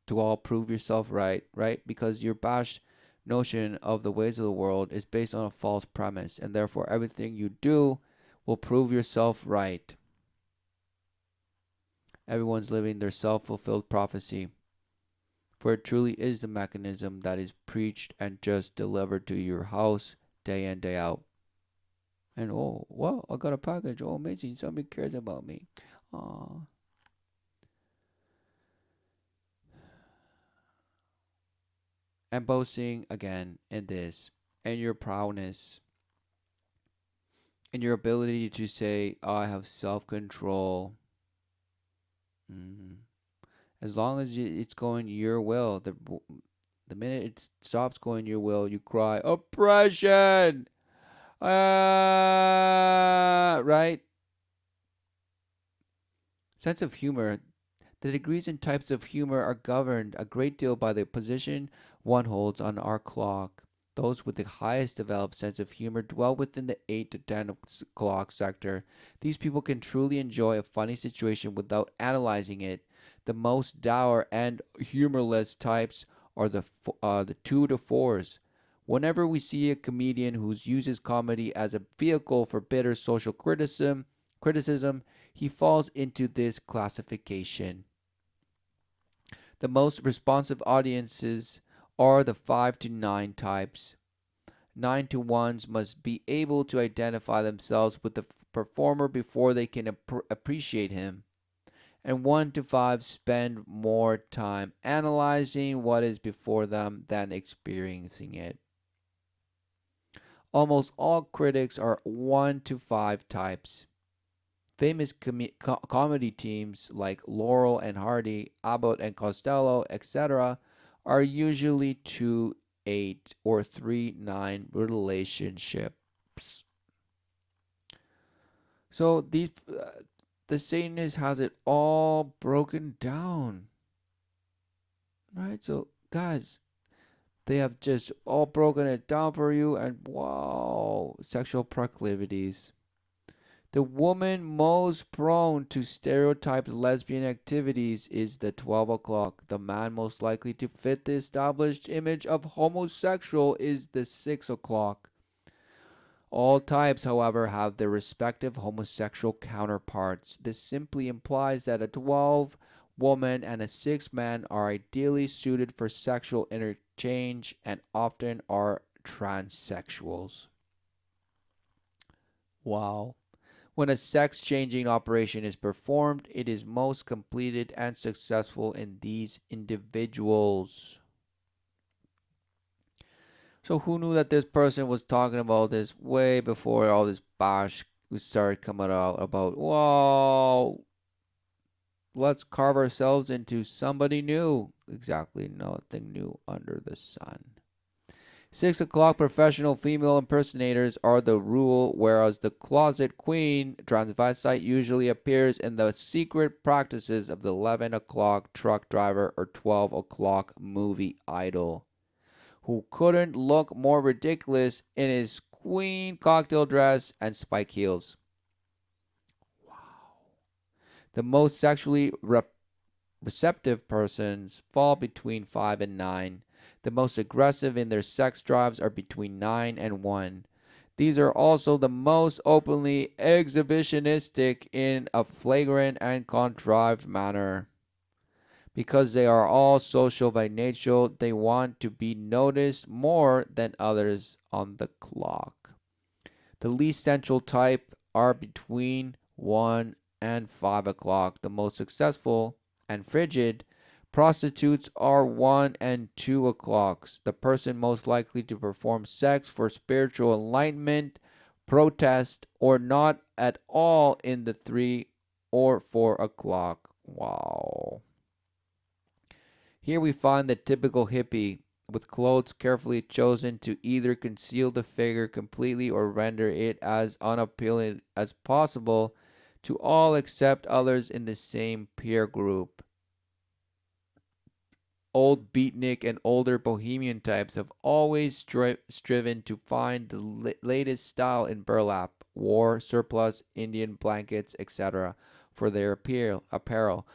to all prove yourself right? Because your bashed notion of the ways of the world is based on a false premise, and therefore everything you do will prove yourself right. Everyone's living their self fulfilled prophecy, for it truly is the mechanism that is preached and just delivered to your house day in, day out. And oh, wow, I got a package. Oh, amazing. Somebody cares about me. Aw. And boasting again in this, and your proudness, and your ability to say, oh, I have self control. Mm. As long as it's going your will, the minute it stops going your will, you cry, oppression! Right? Sense of humor. The degrees and types of humor are governed a great deal by the position one holds on our clock. Those with the highest developed sense of humor dwell within the 8 to 10 o'clock sector. These people can truly enjoy a funny situation without analyzing it. The most dour and humorless types are the 2 to 4s. Whenever we see a comedian who uses comedy as a vehicle for bitter social criticism, he falls into this classification. The most responsive audiences are the 5 to 9 types. 9 to 1s must be able to identify themselves with the performer before they can appreciate him. And 1 to 5 spend more time analyzing what is before them than experiencing it. Almost all critics are 1 to 5 types. Famous comedy teams like Laurel and Hardy, Abbott and Costello, etc., are usually 2-8 or 3-9 relationships. So the Satanist has it all broken down, right? So guys, they have just all broken it down for you, and wow, sexual proclivities. The woman most prone to stereotyped lesbian activities is the 12 o'clock. The man most likely to fit the established image of homosexual is the 6 o'clock. All types, however, have their respective homosexual counterparts. This simply implies that a 12 woman and a 6 man are ideally suited for sexual interchange and often are transsexuals. Wow. When a sex changing operation is performed, it is most completed and successful in these individuals. So, who knew that this person was talking about this way before all this bash started coming out about, whoa, let's carve ourselves into somebody new? Exactly, nothing new under the sun. 6 o'clock professional female impersonators are the rule, whereas the closet queen transvestite usually appears in the secret practices of the 11 o'clock truck driver or 12 o'clock movie idol. who couldn't look more ridiculous in his queen cocktail dress and spike heels. The most sexually receptive persons fall between 5 and 9. The most aggressive in their sex drives are between 9 and 1. These are also the most openly exhibitionistic in a flagrant and contrived manner. Because they are all social by nature, they want to be noticed more than others on the clock. The least central type are between 1 and 5 o'clock. The most successful and frigid prostitutes are 1 and 2 o'clocks. The person most likely to perform sex for spiritual enlightenment, protest, or not at all in the 3 or 4 o'clock. Wow. Here we find the typical hippie, with clothes carefully chosen to either conceal the figure completely or render it as unappealing as possible to all except others in the same peer group. Old beatnik and older bohemian types have always striven to find the latest style in burlap, war, surplus, Indian blankets, etc. for their apparel.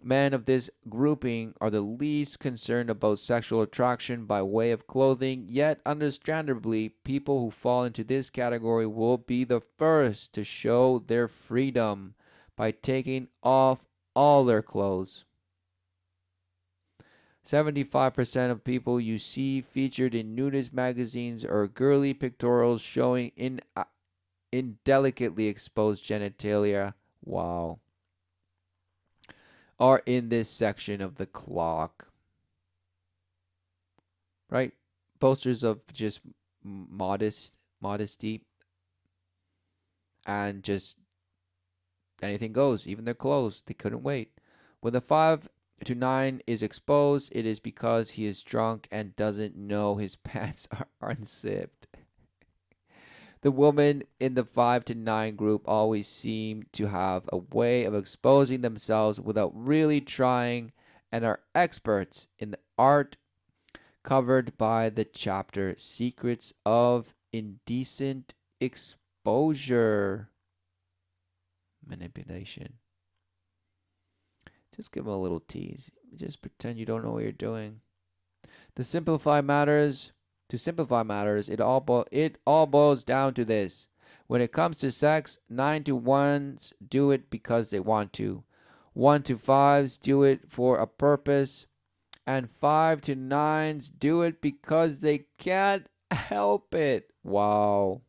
Men of this grouping are the least concerned about sexual attraction by way of clothing, yet understandably, people who fall into this category will be the first to show their freedom by taking off all their clothes. 75% of people you see featured in nudist magazines or girly pictorials showing indelicately exposed genitalia. Wow. Are in this section of the clock. Right? Posters of just modesty and just anything goes, even their clothes. They couldn't wait. When the 5 to 9 is exposed, it is because he is drunk and doesn't know his pants are unzipped. The women in the 5 to 9 group always seem to have a way of exposing themselves without really trying and are experts in the art covered by the chapter Secrets of Indecent Exposure. Manipulation. Just give them a little tease. Just pretend you don't know what you're doing. To simplify matters, it all boils down to this. When it comes to sex, 9 to 1s do it because they want to. 1 to 5s do it for a purpose. And 5 to 9s do it because they can't help it. Wow.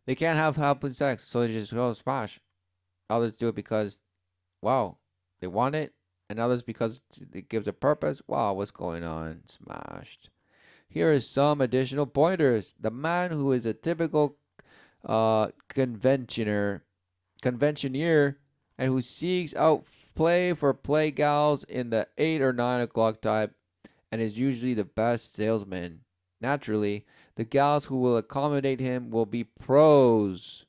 They can't have help in sex, so they just go smash. Others do it because, wow, they want it. And others because it gives a purpose. Wow, what's going on? Smashed. Here is some additional pointers. The man who is a typical conventioneer and who seeks out play for play gals in the 8 or 9 o'clock type and is usually the best salesman. Naturally, the gals who will accommodate him will be pros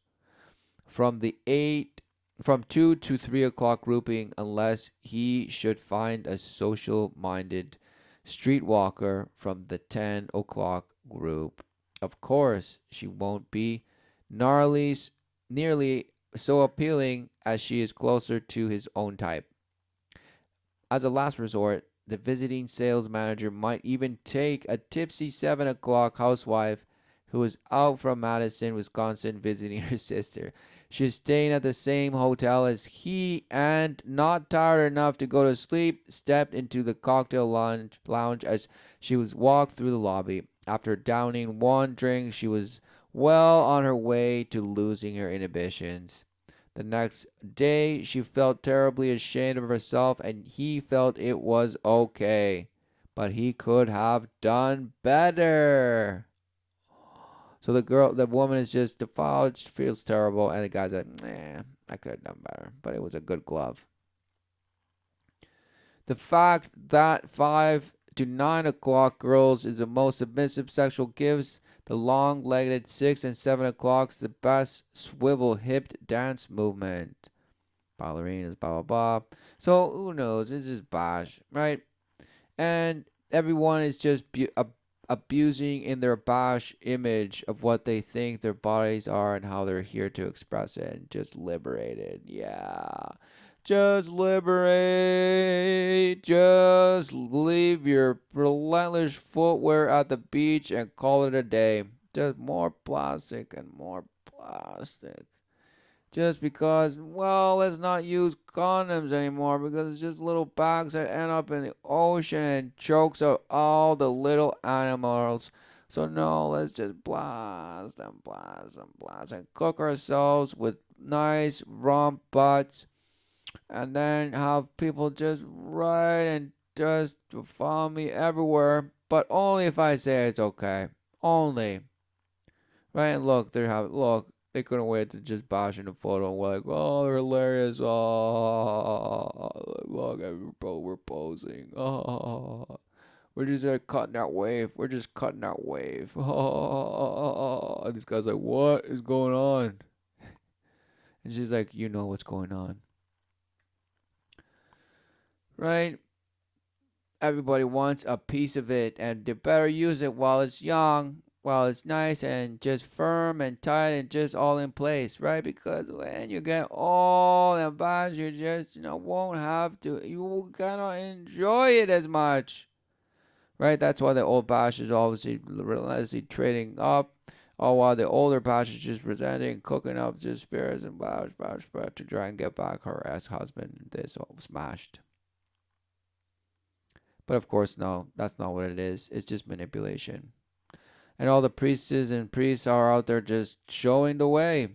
from 2 to 3 o'clock grouping, unless he should find a social-minded streetwalker from the 10 o'clock group. Of course, she won't be nearly so appealing as she is closer to his own type. As a last resort, the visiting sales manager might even take a tipsy 7 o'clock housewife who is out from Madison, Wisconsin, visiting her sister. She's staying at the same hotel as he and, not tired enough to go to sleep, stepped into the cocktail lounge as she was walked through the lobby. After downing one drink, she was well on her way to losing her inhibitions. The next day, she felt terribly ashamed of herself, and he felt it was okay. But he could have done better. So the woman is just defiled, feels terrible, and the guy's like, nah, I could have done better. But it was a good glove. The fact that 5 to 9 o'clock girls is the most submissive sexual gives the long-legged 6 and 7 o'clocks the best swivel-hipped dance movement. Ballerinas, blah, blah, blah. So, who knows? This is Bosch, right? And everyone is just abusing in their bash image of what they think their bodies are and how they're here to express it and just liberated. Yeah. Just liberate. Just leave your relentless footwear at the beach and call it a day. Just more plastic and more plastic. Just because, well, let's not use condoms anymore because it's just little bags that end up in the ocean and chokes out all the little animals. So no, let's just blast and cook ourselves with nice rump butts and then have people just write and just follow me everywhere, but only if I say it's okay. Only. Right? And look, they couldn't wait to just bash in the photo and we're like, oh, they're hilarious. Oh, look, we're posing. Oh, we're just cutting that wave. We're just cutting that wave. Oh, and this guy's like, what is going on? And she's like, you know what's going on. Right? Everybody wants a piece of it, and they better use it while it's young, while it's nice and just firm and tight and just all in place, right? Because when you get old and bad, you just won't have to. You cannot enjoy it as much, right? That's why the old bash is obviously relentlessly trading up. All while the older bash is just resenting, cooking up just spirits and bash to try and get back her ex-husband. This all smashed. But of course, no, that's not what it is. It's just manipulation. And all the priestesses and priests are out there just showing the way,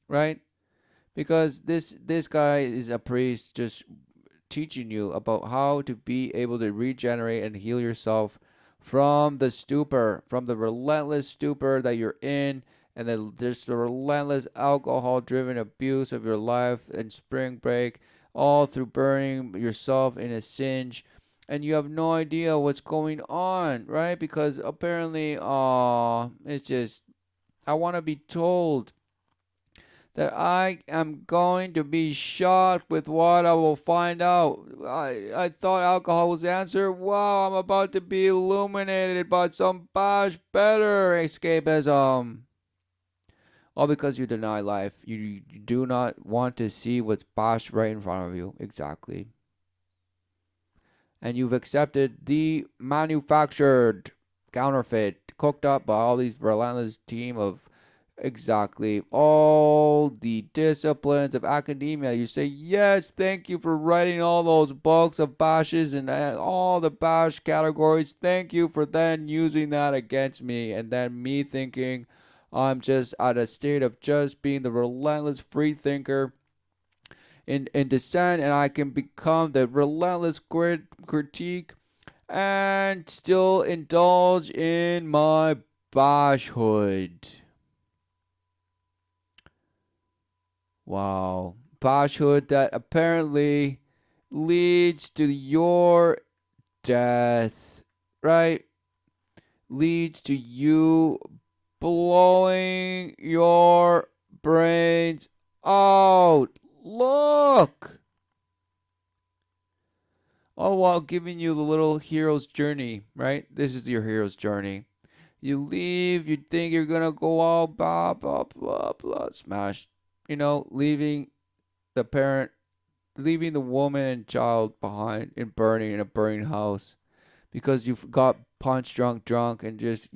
right? Because this guy is a priest just teaching you about how to be able to regenerate and heal yourself from the stupor, from the relentless stupor that you're in, and then there's the relentless alcohol-driven abuse of your life and spring break, all through burning yourself in a singe, and you have no idea what's going on, right? Because apparently, it's just I want to be told that I am going to be shocked with what I will find out. I thought alcohol was the answer. Wow, I'm about to be illuminated by some much better escapism. All because you deny life. You do not want to see what's bashed right in front of you. Exactly. And you've accepted the manufactured, counterfeit, cooked up by all these relentless team of exactly all the disciplines of academia. You say, yes, thank you for writing all those books of bashes and all the bash categories. Thank you for then using that against me. And then me thinking I'm just at a state of just being the relentless free thinker in dissent, and I can become the relentless critique and still indulge in my bashhood. Wow. Bashhood that apparently leads to your death, right? Leads to you blowing your brains out. Look! All while giving you the little hero's journey, right? This is your hero's journey. You leave, you think you're gonna go all blah, blah, blah, blah, smash. Leaving the parent, leaving the woman and child behind and burning in a burning house because you got punch drunk and just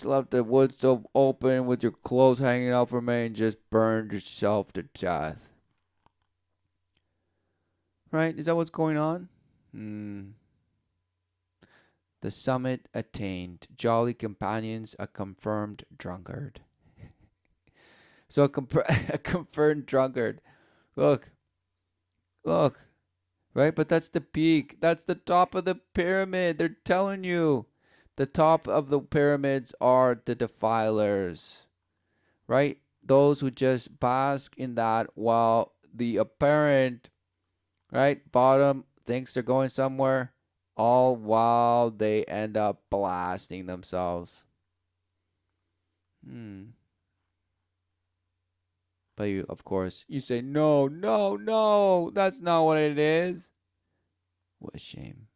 left the wood stove open with your clothes hanging out from it and just burned yourself to death. Right? Is that what's going on? The summit attained. Jolly companions, a confirmed drunkard. So a confirmed drunkard. Look, right? But that's the peak. That's the top of the pyramid. They're telling you. The top of the pyramids are the defilers, right? Those who just bask in that while the apparent, right, bottom thinks they're going somewhere, all while they end up blasting themselves. But you, of course, you say, no, that's not what it is. What a shame.